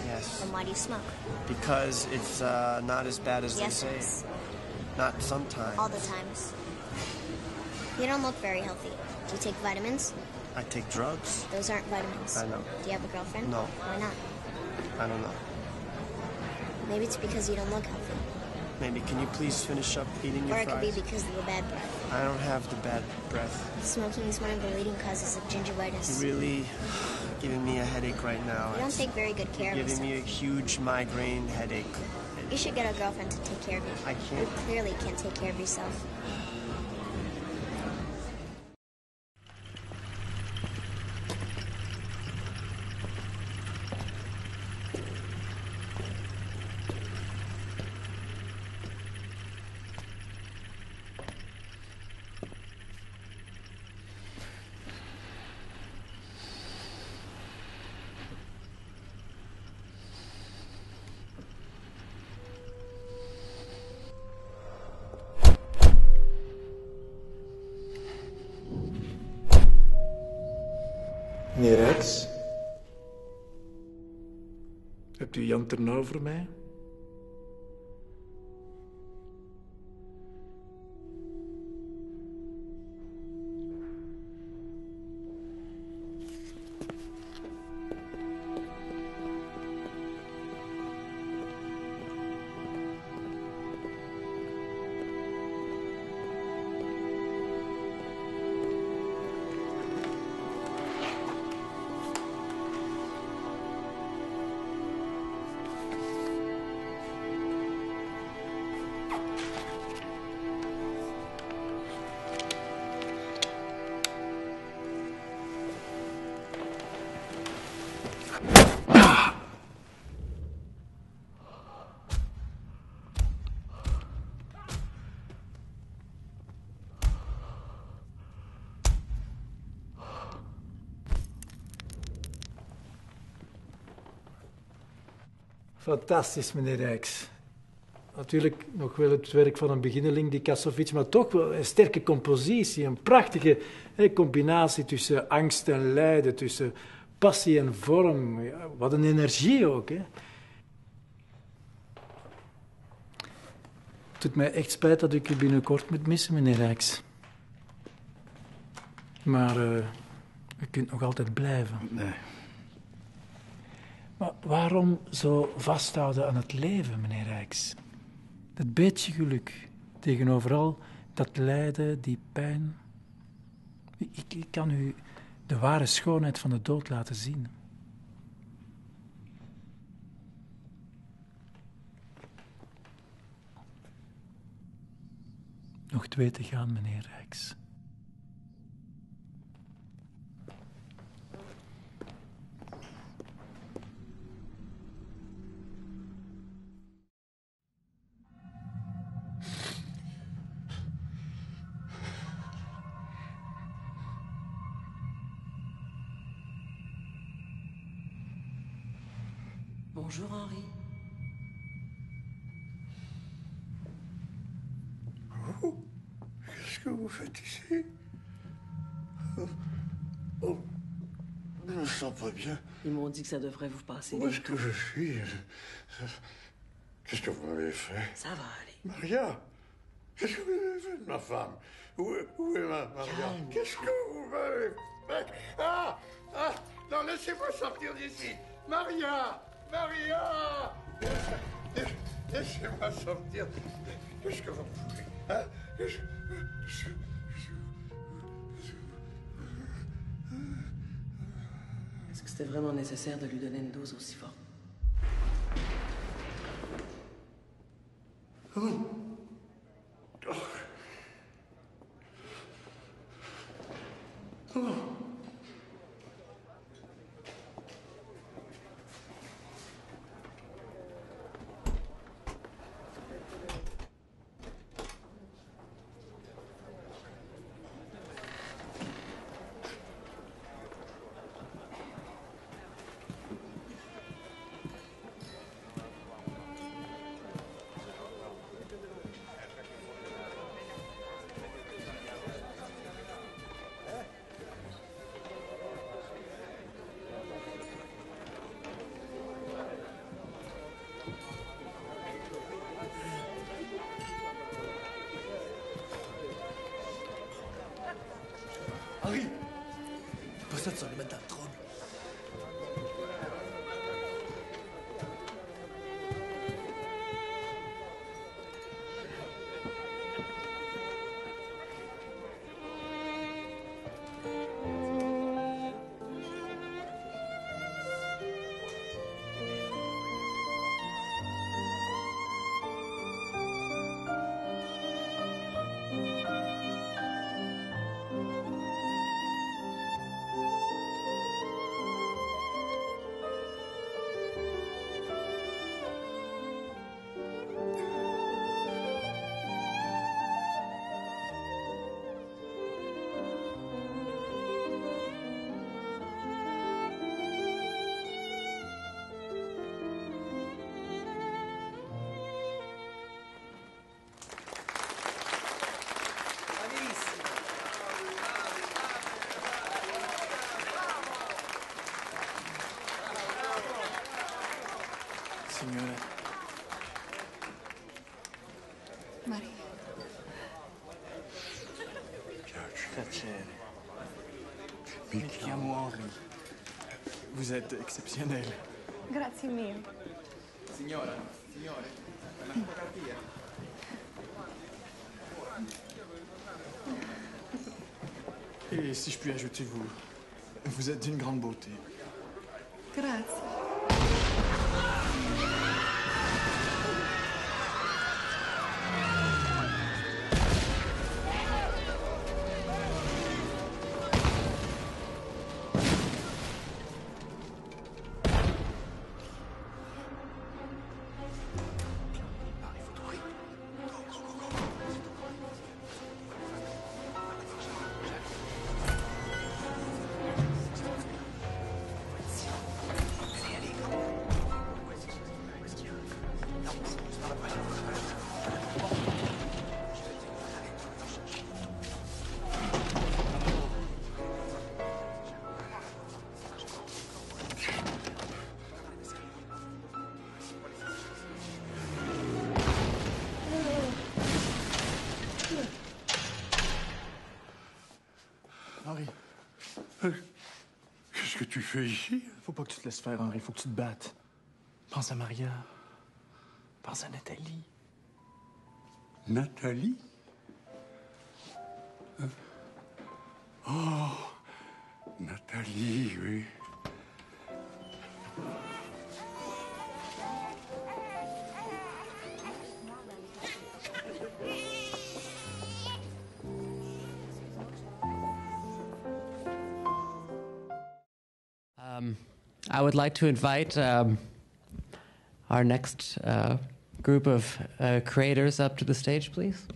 Yes. Then why do you smoke? Because it's not as bad as Yes, they it say. is. Not sometimes. All the times. You don't look very healthy. Do you take vitamins? I take drugs. Those aren't vitamins. I know. Do you have a girlfriend? No. Why not? I don't know. Maybe it's because you don't look healthy. Maybe can you please finish up eating your Or it could fries? be because of the bad breath. I don't have the bad breath. Smoking is one of the leading causes of gingivitis. You're really giving me a headache right now. You don't take very good care of You're giving yourself. me a huge migraine headache. You should get a girlfriend to take care of you. I can't. You clearly can't take care of yourself. Meneer Rijks? Hebt u Jan Ternauw voor mij? Fantastisch, meneer Rijks. Natuurlijk nog wel het werk van een beginneling, die Kassovitz, maar toch wel een sterke compositie, een prachtige combinatie tussen angst en lijden, tussen passie en vorm. Ja, wat een energie ook. Hè. Het doet mij echt spijt dat ik u binnenkort moet missen, meneer Rijks. Maar u kunt nog altijd blijven. Nee. Maar waarom zo vasthouden aan het leven, meneer Rijks? Dat beetje geluk tegenover al dat lijden, die pijn. Ik kan u de ware schoonheid van de dood laten zien. Nog 2 te gaan, meneer Rijks. Bonjour Henri. Oh, qu'est-ce que vous faites ici? Oh, je ne me sens pas bien. Ils m'ont dit que ça devrait vous passer. Où est-ce que je suis? Qu'est-ce que vous m'avez fait? Ça va aller. Maria, qu'est-ce que vous avez fait de ma femme? Où est Maria? Calme. Qu'est-ce que vous m'avez fait? Ah! Non, laissez-moi sortir d'ici. Maria! Maria! Laissez-moi sortir. Qu'est-ce que vous voulez? Hein? Est-ce que c'était vraiment nécessaire de lui donner une dose aussi forte? Oh. Oh. Henri, fais pas ça, tu vas le mettre dans le trouble. Signore. Maria. Piacere. Mi chiamo Henri. Vous êtes exceptionnel. Grazie mille. Signora, signore, una fotografia. Et si je puis ajouter, vous êtes d'une grande beauté. Grazie. Henri. Qu'est-ce que tu fais ici? Faut pas que tu te laisses faire, Henri. Faut que tu te battes. Pense à Maria. Pense à Nathalie. Nathalie? Oh, Nathalie, oui. I would like to invite our next group of creators up to the stage, please.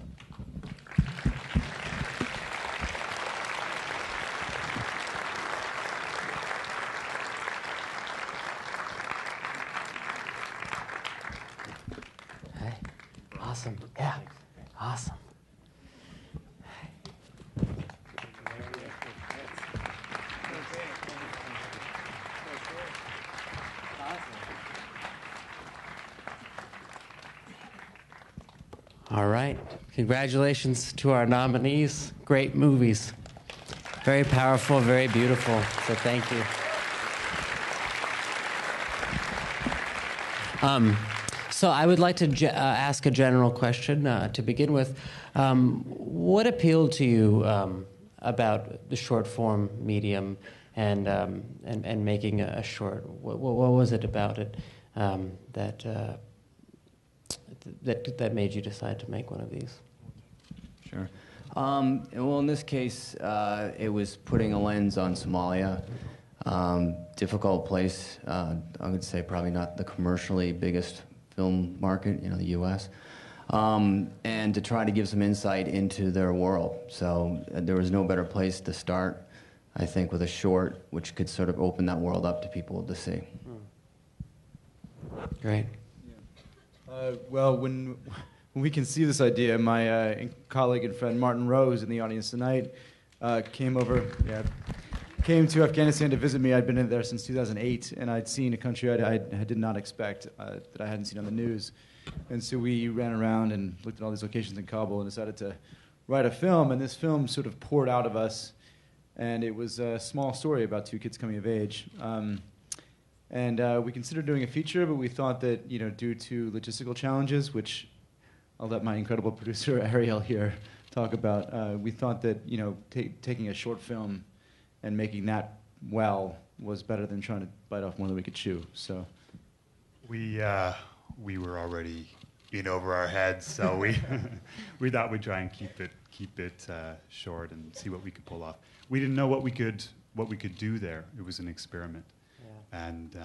Hey, awesome. Yeah, awesome. All right. Congratulations to our nominees. Great movies. Very powerful, very beautiful. So thank you. So I would like to ask a general question to begin with. What appealed to you about the short form medium and making a short? What was it about it that made you decide to make one of these? Sure. Well, in this case, it was putting a lens on Somalia. Difficult place. I would say probably not the commercially biggest film market, the U.S. And to try to give some insight into their world. So there was no better place to start, I think, with a short, which could sort of open that world up to people to see. Great. Well, when we conceived this idea, my colleague and friend Martin Rose in the audience tonight came to Afghanistan to visit me. I'd been in there since 2008, and I'd seen a country I did not expect, that I hadn't seen on the news. And so we ran around and looked at all these locations in Kabul and decided to write a film, and this film sort of poured out of us and it was a small story about two kids coming of age. And we considered doing a feature, but we thought that, due to logistical challenges, which I'll let my incredible producer Ariel here talk about, we thought that, taking a short film and making that well was better than trying to bite off more than we could chew. So we were already in over our heads, so we thought we'd try and keep it short and see what we could pull off. We didn't know what we could do there. It was an experiment, and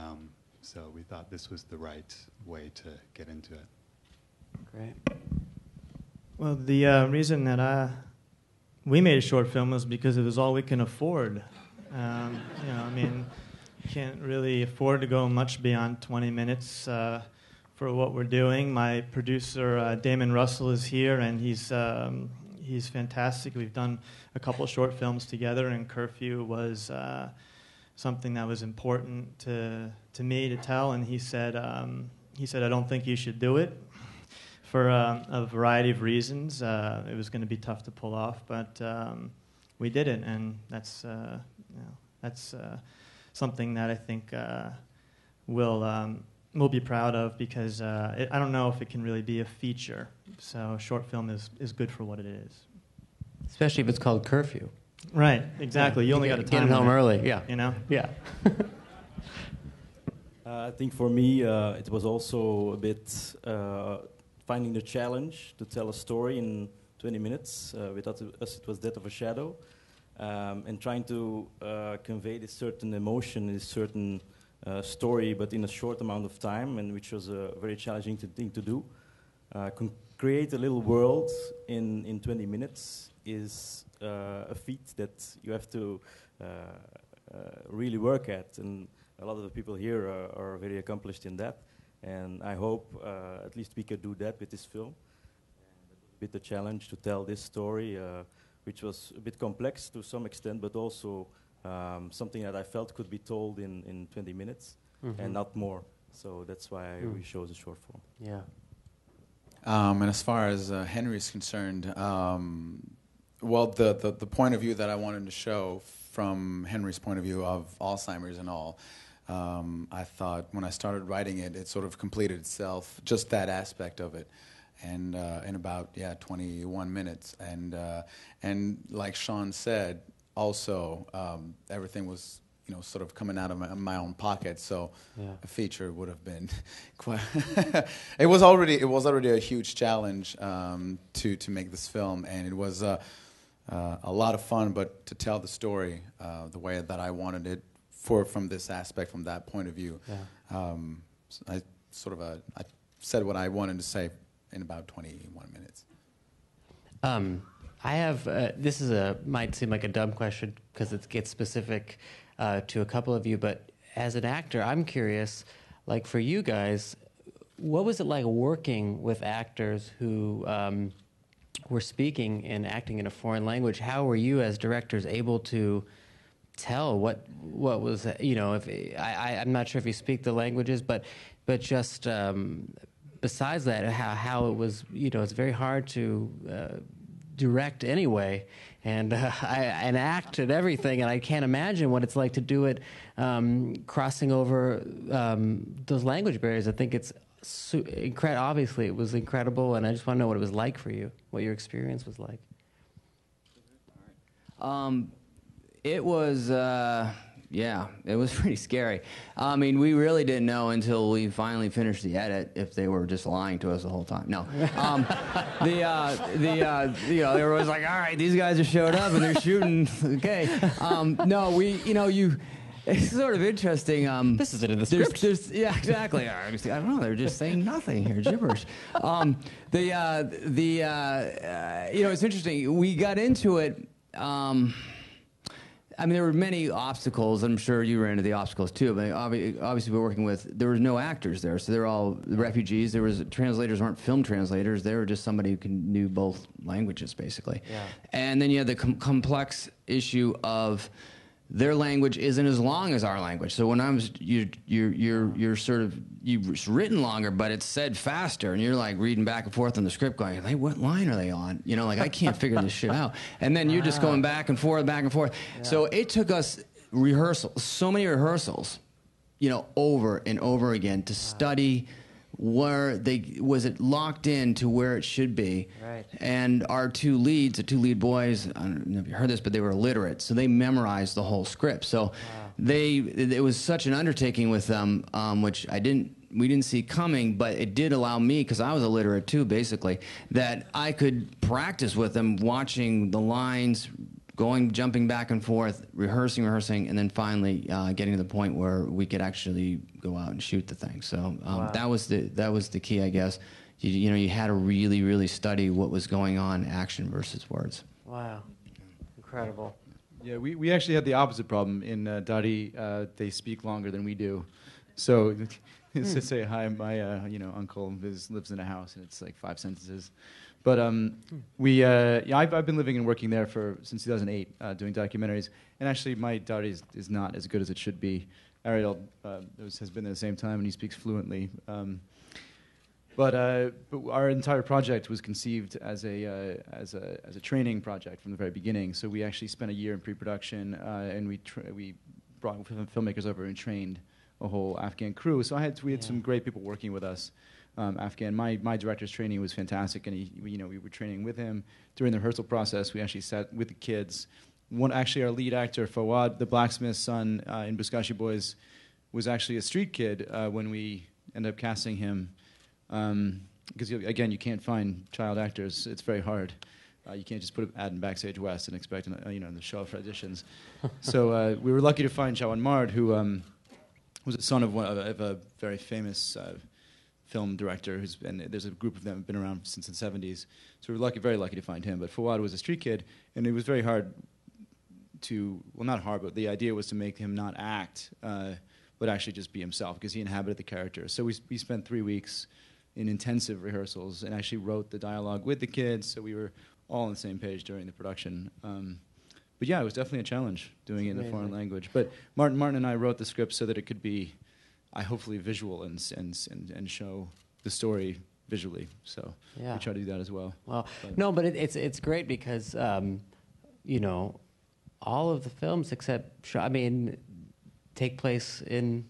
so we thought this was the right way to get into it. Great. Well, the reason that we made a short film was because it was all we can afford. Can't really afford to go much beyond 20 minutes for what we're doing. My producer, Damon Russell, is here, and he's fantastic. We've done a couple short films together, and Curfew was something that was important to me to tell, and he said, I don't think you should do it for a variety of reasons. It was going to be tough to pull off, but we did it, and that's something that I think we'll be proud of, because I don't know if it can really be a feature. So short film is good for what it is. Especially if it's called Curfew. Right, exactly. Yeah. You only got a time get it home early. Yeah. Yeah. I think for me, it was also a bit finding the challenge to tell a story in 20 minutes. Without us, it was Death of a Shadow. And trying to convey this certain emotion, this certain story, but in a short amount of time, and which was a very challenging thing to do. Create a little world in 20 minutes is a feat that you have to really work at, and a lot of the people here are very accomplished in that, and I hope at least we could do that with this film. A bit the challenge to tell this story, which was a bit complex to some extent, but also something that I felt could be told in 20 minutes and not more. So that's why we chose a short form. Yeah. And as far as Henry is concerned, well, the point of view that I wanted to show from Henry's point of view of Alzheimer's and all, I thought when I started writing it, it sort of completed itself, just that aspect of it. And in about 21 minutes, and like Sean said, also everything was sort of coming out of my own pocket. So a feature would have been quite. it was already a huge challenge to make this film, and it was a lot of fun. But to tell the story the way that I wanted it from this aspect, from that point of view, I said what I wanted to say in about 21 minutes. I have, this might seem like a dumb question because it gets specific to a couple of you, but as an actor, I'm curious, like for you guys, what was it like working with actors who were speaking and acting in a foreign language? How were you as directors able to tell what was, if I'm not sure if you speak the languages, but just besides that, how it was, it's very hard to direct anyway, and act and everything, and I can't imagine what it's like to do it crossing over those language barriers. I think it's obviously it was incredible, and I just want to know what it was like for you, what your experience was like. It was, it was pretty scary. I mean, we really didn't know until we finally finished the edit if they were just lying to us the whole time. No, they were always like, all right, these guys have showed up and they're shooting. Okay, it's sort of interesting. This isn't in the script. Yeah, exactly. I don't know. They're just saying nothing here, gibberish. It's interesting. We got into it. There were many obstacles. I'm sure you ran into the obstacles too. But obviously, we're working with. There was no actors there, so they're all refugees. Translators weren't film translators. They were just somebody who knew both languages, basically. Yeah. And then you had the complex issue of their language isn't as long as our language. So when you're sort of, you've written longer, but it's said faster, and you're like reading back and forth on the script going, hey, what line are they on? You know, like I can't figure this shit out. And then you're just going back and forth. Yeah. So it took us so many rehearsals, you know, over and over again to study was it locked in to where it should be. Right. And our the two lead boys, I don't know if you heard this, but they were illiterate, so they memorized the whole script. So it was such an undertaking with them, which we didn't see coming, but it did allow me, because I was illiterate too, basically, that I could practice with them, watching the lines, jumping back and forth, rehearsing, and then finally getting to the point where we could actually go out and shoot the thing. So that was the key, I guess. You had to really, really study what was going on, action versus words. Wow, incredible. Yeah, we actually had the opposite problem in Dari. They speak longer than we do, so to say hi, my uncle lives in a house and it's like 5 sentences. But I've been living and working there since 2008, doing documentaries. And actually, my Dari is not as good as it should be. Ariel has been there the same time, and he speaks fluently. But our entire project was conceived as a training project from the very beginning. So we actually spent a year in pre-production, and we brought filmmakers over and trained a whole Afghan crew. So we had some great people working with us. Afghan. My director's training was fantastic, and we were training with him during the rehearsal process. We actually sat with the kids. Our lead actor, Fawad, the blacksmith's son in Buzkashi Boys, was actually a street kid when we ended up casting him. Because again, you can't find child actors; it's very hard. You can't just put an ad in Backstage West and expect to show up for auditions. So we were lucky to find Shawan Mard, who was the son of a very famous film director, and there's a group of them been around since the 70s. So we were very lucky to find him. But Fawad was a street kid, and it was very hard not hard, but the idea was to make him not act, but actually just be himself, because he inhabited the character. So we spent 3 weeks in intensive rehearsals and actually wrote the dialogue with the kids, so we were all on the same page during the production. But yeah, it was definitely a challenge doing it in a foreign language. But Martin and I wrote the script so that it could be hopefully visual and show the story visually. So we try to do that as well. Well, but it's great because all of the films take place in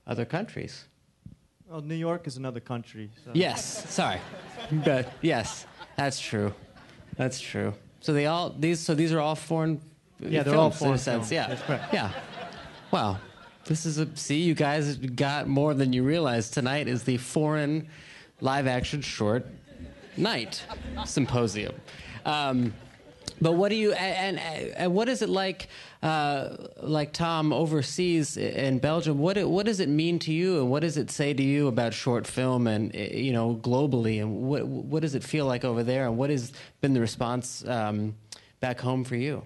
other countries. Well, New York is another country. So. Yes, sorry, but yes, that's true. That's true. So these are all foreign. Yeah, they're films, all foreign in a sense. films. Yeah, That's correct. Yeah. Wow. This is you guys got more than you realize. Tonight is the Foreign Live-Action Short Night Symposium. But what do you and what is it like Tom overseas in Belgium? What does it mean to you, and what does it say to you about short film and globally, and what does it feel like over there, and what has been the response back home for you?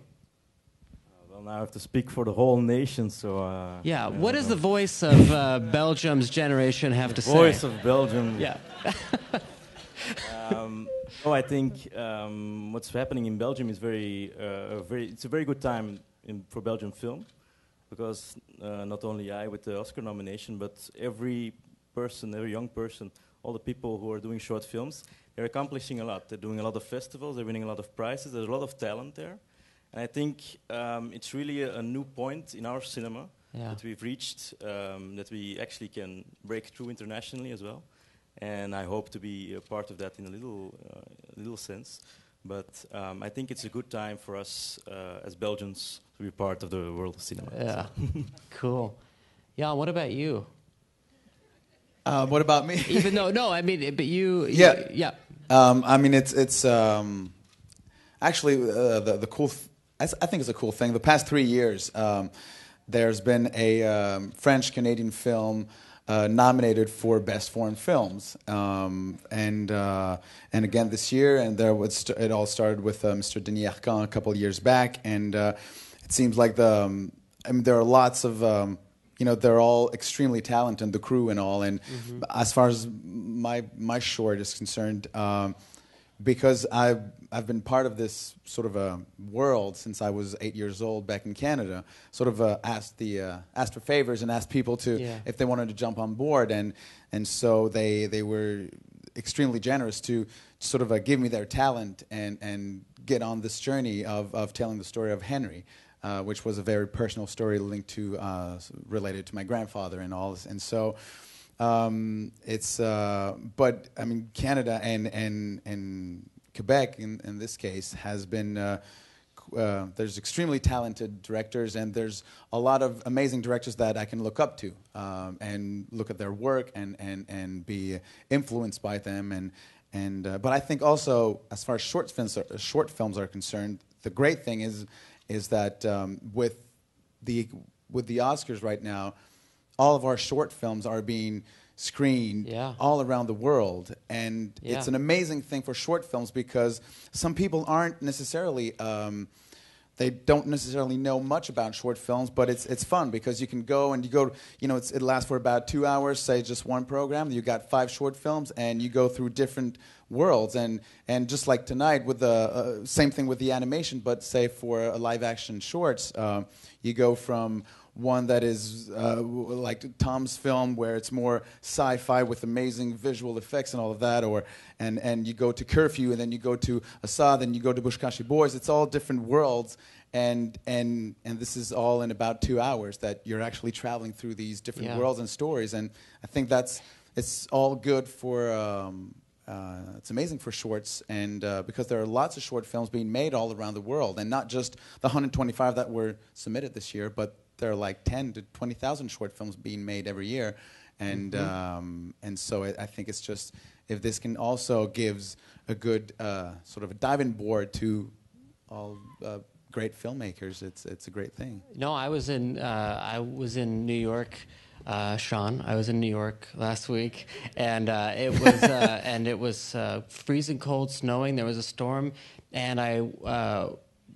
Now I have to speak for the whole nation, so... what does the voice of Belgium's generation have to say? Voice of Belgium. Yeah. I think what's happening in Belgium is it's a very good time for Belgian film, because not only I with the Oscar nomination, but every young person, all the people who are doing short films, they're accomplishing a lot. They're doing a lot of festivals, they're winning a lot of prizes, there's a lot of talent there. And I think it's really a new point in our cinema that we've reached, that we actually can break through internationally as well. And I hope to be a part of that in a little sense. But I think it's a good time for us as Belgians to be part of the world of cinema. Yeah, cool. Yeah, what about you? What about me? Even though, but you. Yeah. It's actually the cool. I think it's a cool thing. The past 3 years, there's been a French-Canadian film nominated for Best Foreign Films, and again this year. And it all started with Mr. Denis Arcand a couple of years back, and it seems like there are lots of they're all extremely talented, the crew and all. And as far as my short is concerned, because I've been part of this sort of a world since I was 8 years old back in Canada. Sort of asked for favors and asked people to if they wanted to jump on board, and so they were extremely generous to sort of give me their talent and get on this journey of telling the story of Henry, which was a very personal story linked to related to my grandfather and all this, and so. But I mean, Canada and Quebec in this case has been. There's extremely talented directors, and there's a lot of amazing directors that I can look up to and look at their work and be influenced by them. But I think also, as far as short films are concerned, the great thing is that with the Oscars right now, all of our short films are being screened all around the world, and it's an amazing thing for short films because some people aren't necessarily they don't necessarily know much about short films, but it's fun because you can go it lasts for about 2 hours, say just one program. You got 5 short films, and you go through different worlds, and just like tonight with the same thing with the animation, but say for a live action shorts, you go from one that is like Tom's film, where it's more sci-fi with amazing visual effects and all of that, and you go to Curfew, and then you go to Assad, and you go to Buzkashi Boys. It's all different worlds, and this is all in about 2 hours that you're actually traveling through these different worlds and stories, and I think it's all good for. It's amazing for shorts, and because there are lots of short films being made all around the world, and not just the 125 that were submitted this year, but there are like 10 to 20,000 short films being made every year, and so I think it's just if this can also gives a good sort of a diving board to all great filmmakers, it's a great thing. No, I was in New York. Sean, I was in New York last week, and it was freezing cold, snowing. There was a storm, and I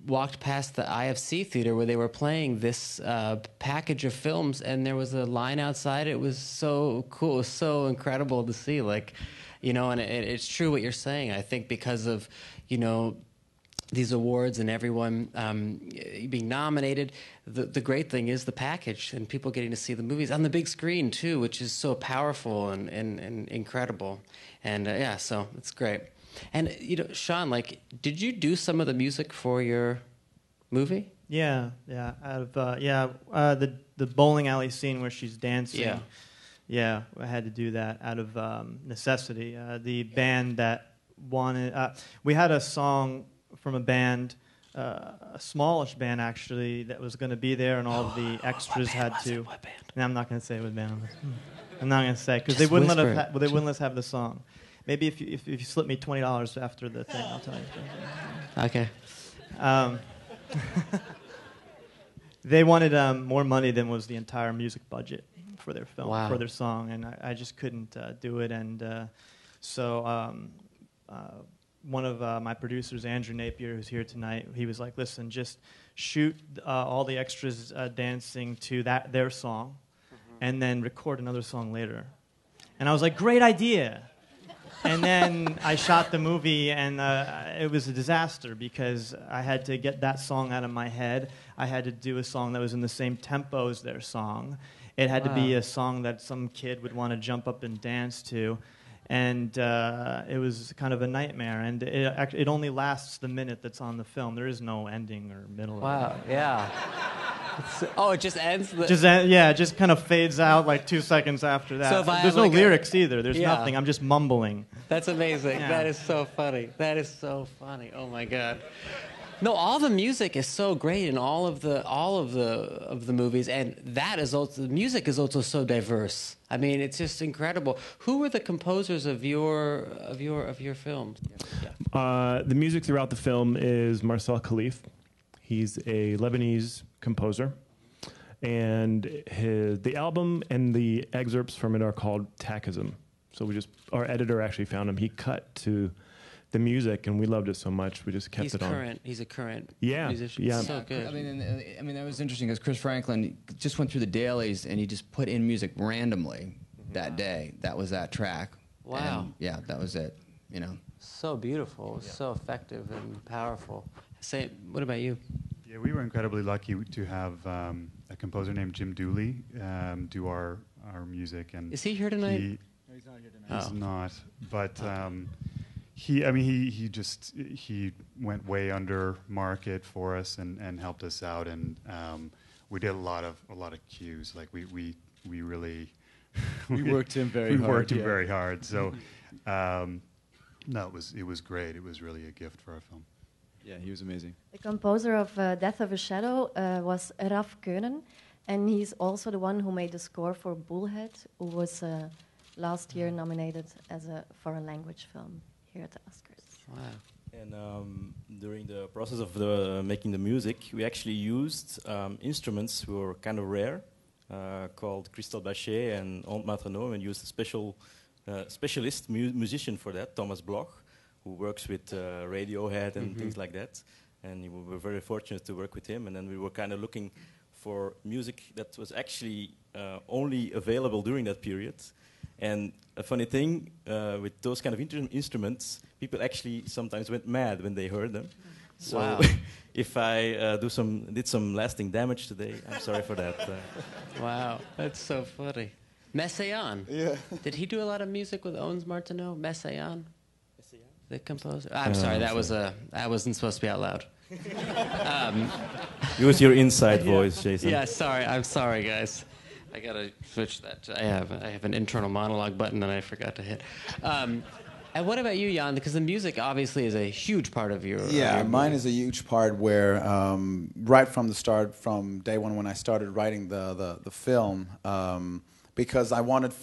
walked past the IFC theater where they were playing this package of films, and there was a line outside. It was so cool. It was so incredible to see, and it's true what you're saying. I think because of, these awards and everyone being nominated, the great thing is the package and people getting to see the movies on the big screen too, which is so powerful and incredible. And so it's great. And Sean, did you do some of the music for your movie? Yeah. Out of the bowling alley scene where she's dancing. Yeah, I had to do that out of necessity. The band that wanted, we had a song from a band, a smallish band actually, that was going to be there, and all of the extras had to. What band? No, I'm not going to say what band. I'm not going to say because they wouldn't let us have the song. Maybe if you slip me $20 after the thing, I'll tell you. Okay. They wanted more money than was the entire music budget for their film, wow. for their song, and I just couldn't do it, and so. One of my producers, Andrew Napier, who's here tonight, he was like, listen, just shoot all the extras dancing to their song, and then record another song later. And I was like, great idea. And then I shot the movie, and it was a disaster because I had to get that song out of my head. I had to do a song that was in the same tempo as their song. It had to be a song that some kid would want to jump up and dance to. And it was kind of a nightmare. And it only lasts the minute that's on the film. There is no ending or middle. Wow, yeah. It just ends? It just kind of fades out like 2 seconds after that. So there's no lyrics either. There's nothing. I'm just mumbling. That's amazing. Yeah. That is so funny. Oh, my God. No, all the music is so great in all of the movies, and that is also the music is also so diverse. I mean, it's just incredible. Who were the composers of your films? The music throughout the film is Marcel Khalif. He's a Lebanese composer, and the album and the excerpts from it are called Takism. So our editor actually found him. He cut to the music, and we loved it so much, we just kept it on. He's a current musician. Yeah. So good. I mean, that was interesting because Chris Franklin just went through the dailies, and he just put in music randomly that day. That was that track. Wow. And, that was it. So beautiful, so effective and powerful. What about you? Yeah, we were incredibly lucky to have a composer named Jim Dooley do our music. And is he here tonight? No, he's not here tonight. He's not. But he went way under market for us and helped us out, and we did a lot of cues. Like we really worked him very hard. We worked him very hard. So no, it was great. It was really a gift for our film. Yeah, he was amazing. The composer of Death of a Shadow was Raf Keunen, and he's also the one who made the score for Bullhead, who was last year nominated as a foreign language film here at the Oscars. Wow. And during the process of making the music, we actually used instruments who were kind of rare, called Crystal Bachet and Aunt Matronome, and used a specialist musician for that, Thomas Bloch, who works with Radiohead and things like that. And we were very fortunate to work with him. And then we were kind of looking for music that was actually only available during that period. And a funny thing, with those kind of instruments, people actually sometimes went mad when they heard them. So wow. If I did some lasting damage today, I'm sorry for that. Wow, that's so funny. Messiaen. Yeah. Did he do a lot of music with Ons Martineau? Messiaen? The composer? I'm sorry, that wasn't supposed to be out loud. Use your inside voice, Jason. Yeah, sorry. I'm sorry, guys. I gotta switch that. I have an internal monologue button that I forgot to hit. And what about you, Jan? Because the music obviously is a huge part of your. Yeah, mine is a huge part. Where right from the start, from day one when I started writing the film, because I wanted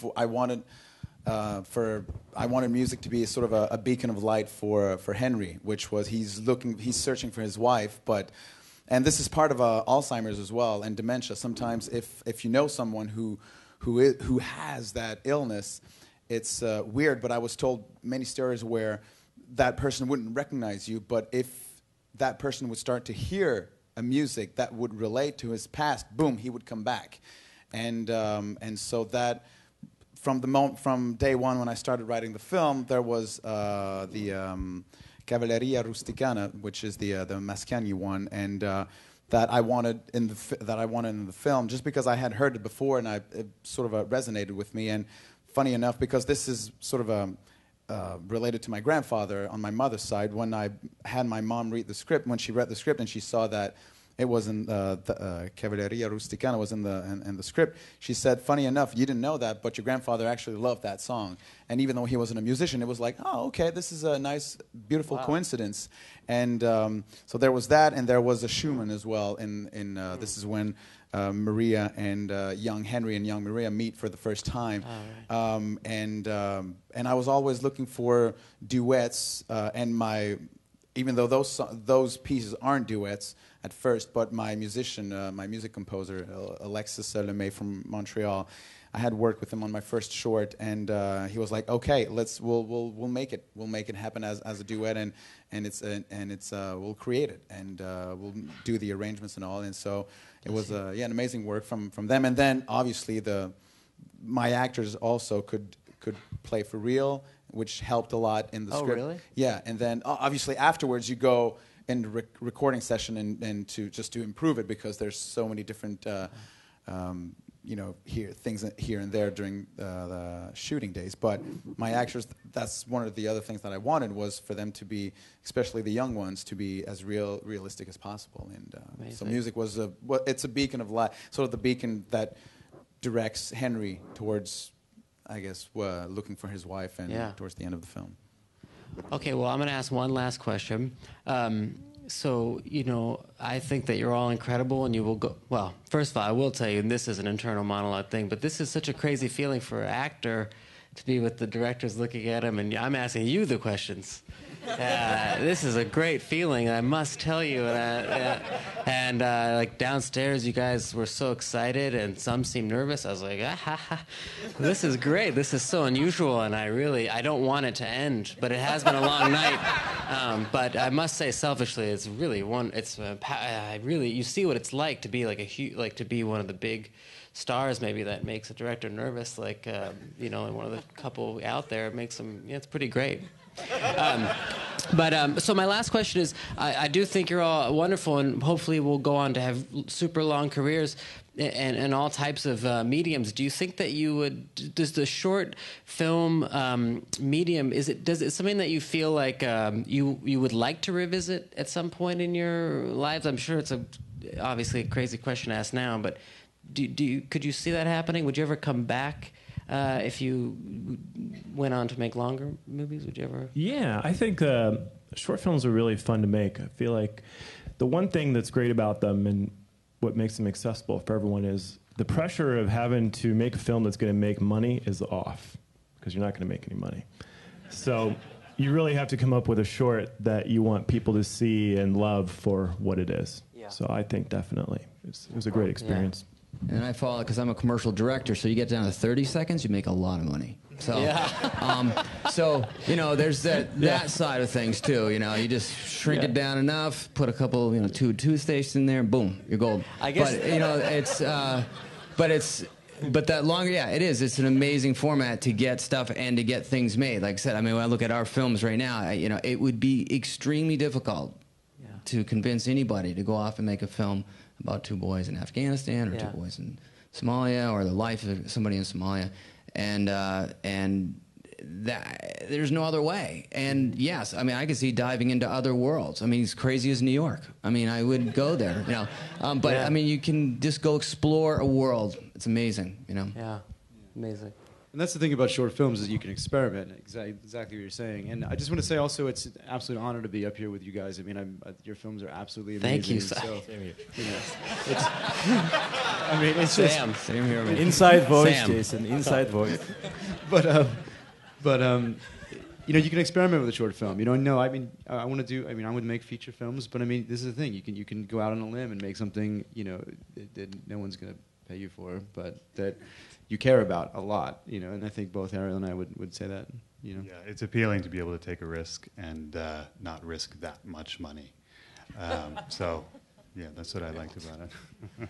music to be sort of a beacon of light for Henry, which was he's searching for his wife, and this is part of Alzheimer's as well and dementia. Sometimes if you know someone who has that illness, it's weird. But I was told many stories where that person wouldn't recognize you, but if that person would start to hear a music that would relate to his past, boom, he would come back, and so that. From day one when I started writing the film, there was the Cavalleria Rusticana, which is the Mascagni one, and that I wanted in the film, just because I had heard it before and it sort of resonated with me. And funny enough, because this is sort of related to my grandfather on my mother's side, when I had my mom read the script, when she read the script and she saw that it was in the Cavalleria Rusticana was in the script. She said, "Funny enough, you didn't know that, but your grandfather actually loved that song. And even though he wasn't a musician, it was like, oh, okay, this is a nice, beautiful coincidence." And so there was that, and there was a Schumann as well. This is when Maria and young Henry and young Maria meet for the first time. Oh, right. And I was always looking for duets, even though those pieces aren't duets at first, but my music composer, Alexis Lemay from Montreal, I had worked with him on my first short, and he was like, "Okay, we'll make it happen as a duet, and we'll create it, and we'll do the arrangements and all." And so it was an amazing work from them, and then obviously my actors also could play for real, which helped a lot in the script. Oh, really? Yeah, and then obviously afterwards you go in the recording session and to improve it, because there's so many different things here and there during the shooting days. But my actors, that's one of the other things that I wanted, was for them to be, especially the young ones, to be as realistic as possible. And so music was it's a beacon of light, sort of the beacon that directs Henry towards, I guess, looking for his wife and towards the end of the film. Okay, well, I'm going to ask one last question. So, I think that you're all incredible, and you will go... Well, first of all, I will tell you, and this is an internal monologue thing, but this is such a crazy feeling for an actor to be with the directors looking at him, and I'm asking you the questions. This is a great feeling, I must tell you. And like downstairs, you guys were so excited, and some seemed nervous. I was like, this is great. This is so unusual, and I don't want it to end. But it has been a long night. But I must say, selfishly, it's really you see what it's like to be to be one of the big stars, maybe, that makes a director nervous. And one of the couple out there, it makes them. It's pretty great. So my last question is, I do think you're all wonderful, and hopefully will go on to have super long careers in all types of mediums. Do you think that you would? Does the short film medium is it something that you feel like you would like to revisit at some point in your lives? I'm sure it's obviously a crazy question to ask now, but could you see that happening? Would you ever come back? If you went on to make longer movies, would you ever? Yeah, I think short films are really fun to make. I feel like the one thing that's great about them and what makes them accessible for everyone is the pressure of having to make a film that's going to make money is off, because you're not going to make any money. So you really have to come up with a short that you want people to see and love for what it is. Yeah. So I think definitely it was a great experience. Yeah. And I follow because I'm a commercial director, so you get down to 30 seconds, you make a lot of money. So, so you know, there's that side of things too. You know, you just shrink it down enough, put a couple, two toothpastes in there, boom, you're gold. I guess, but you know, but that longer, it is. It's an amazing format to get stuff and to get things made. Like I said, I mean, when I look at our films right now, it would be extremely difficult to convince anybody to go off and make a film about two boys in Afghanistan or two boys in Somalia or the life of somebody in Somalia, and that there's no other way. And yes, I mean, I could see diving into other worlds. I mean, as crazy as New York. I mean, I would go there, but I mean, you can just go explore a world. It's amazing, Yeah, amazing. And that's the thing about short films, is you can experiment. Exactly what you're saying. And I just want to say also, it's an absolute honor to be up here with you guys. I mean, your films are absolutely amazing. Thank you, so, it's Sam. Same here, man. Inside voice, Sam. Jason. Inside voice. But you can experiment with a short film. No, I mean, I want to do. I mean, I would make feature films, but I mean, this is the thing. You can go out on a limb and make something. That no one's gonna pay you for, but that you care about a lot, and I think both Ariel and I would say that, Yeah, it's appealing to be able to take a risk and not risk that much money. So, yeah, that's what I liked about it.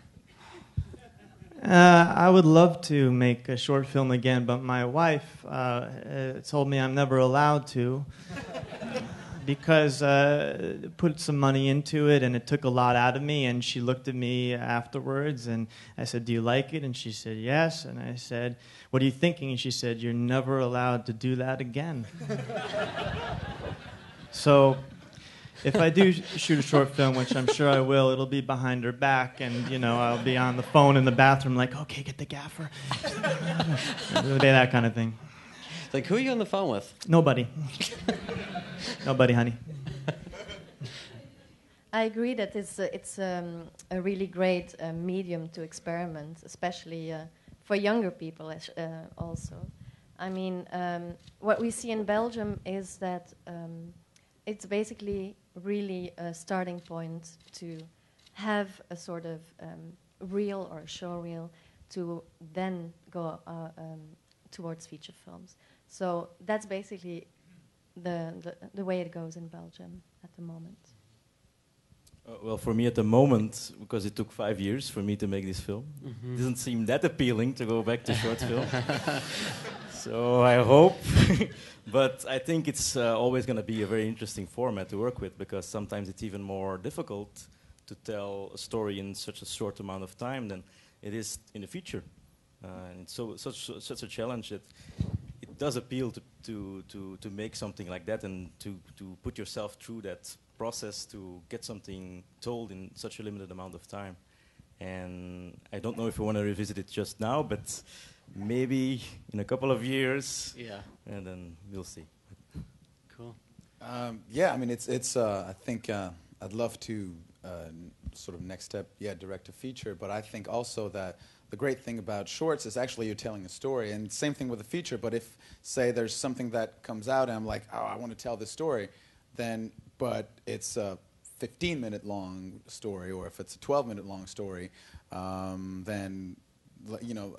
I would love to make a short film again, but my wife told me I'm never allowed to because put some money into it, and it took a lot out of me. And she looked at me afterwards, and I said, "Do you like it?" And she said, "Yes." And I said, "What are you thinking?" And she said, "You're never allowed to do that again." So if I do shoot a short film, which I'm sure I will, it'll be behind her back, and I'll be on the phone in the bathroom like, "Okay, get the gaffer." It'll be that kind of thing. Like, who are you on the phone with? Nobody. Nobody, honey. I agree that it's a really great medium to experiment, especially for younger people also. I mean, what we see in Belgium is that it's basically really a starting point to have a sort of reel or a show reel to then go towards feature films. So that's basically the way it goes in Belgium at the moment. Well, for me at the moment, because it took 5 years for me to make this film, it doesn't seem that appealing to go back to short film. So I hope. But I think it's always going to be a very interesting format to work with, because sometimes it's even more difficult to tell a story in such a short amount of time than it is in the feature. And it's such a challenge that it does appeal to make something like that and to put yourself through that process to get something told in such a limited amount of time. And I don't know if I want to revisit it just now, but maybe in a couple of years. Yeah. And then we'll see. Cool. Yeah, I mean, it's. I think I'd love to sort of next step, direct a feature. But I think also that the great thing about shorts is actually you're telling a story, and same thing with a feature. But if, say, there's something that comes out and I'm like, oh, I want to tell this story, then but it's a 15-minute long story, or if it's a 12-minute long story, then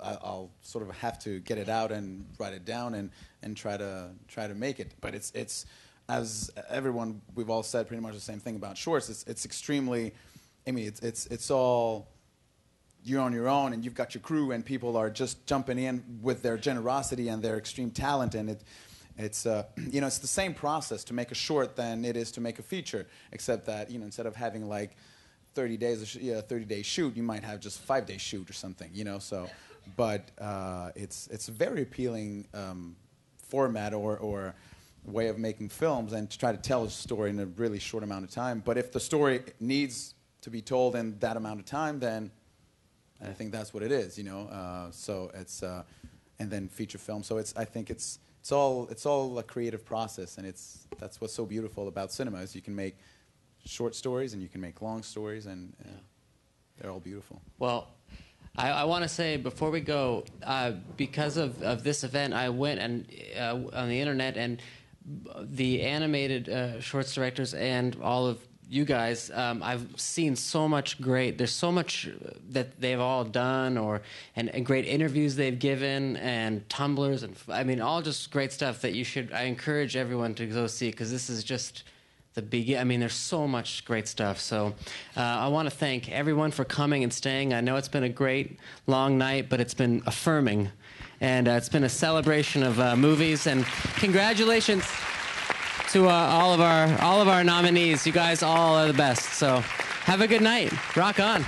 I'll sort of have to get it out and write it down and try to make it. But it's as everyone, we've all said pretty much the same thing about shorts. It's extremely, I mean, it's all, you're on your own and you've got your crew and people are just jumping in with their generosity and their extreme talent, and It's it's the same process to make a short than it is to make a feature, except that instead of having like 30 days, 30-day shoot, you might have just 5-day shoot or something. So, but it's a very appealing format or way of making films, and to try to tell a story in a really short amount of time. But if the story needs to be told in that amount of time, then I think that's what it is. So it's and then feature film. So I think it's all a creative process, and that's what's so beautiful about cinema is you can make short stories and you can make long stories, and they're all beautiful. Well, I want to say before we go, because of this event, I went and on the internet, and the animated shorts directors and all of you guys, I've seen so much great. There's so much that they've all done, and great interviews they've given, and Tumblrs, and all just great stuff that I encourage everyone to go see, because this is just the beginning. There's so much great stuff. So I want to thank everyone for coming and staying. I know it's been a great long night, but it's been affirming, and it's been a celebration of movies. And congratulations to all of our nominees. You guys all are the best. So have a good night. Rock on.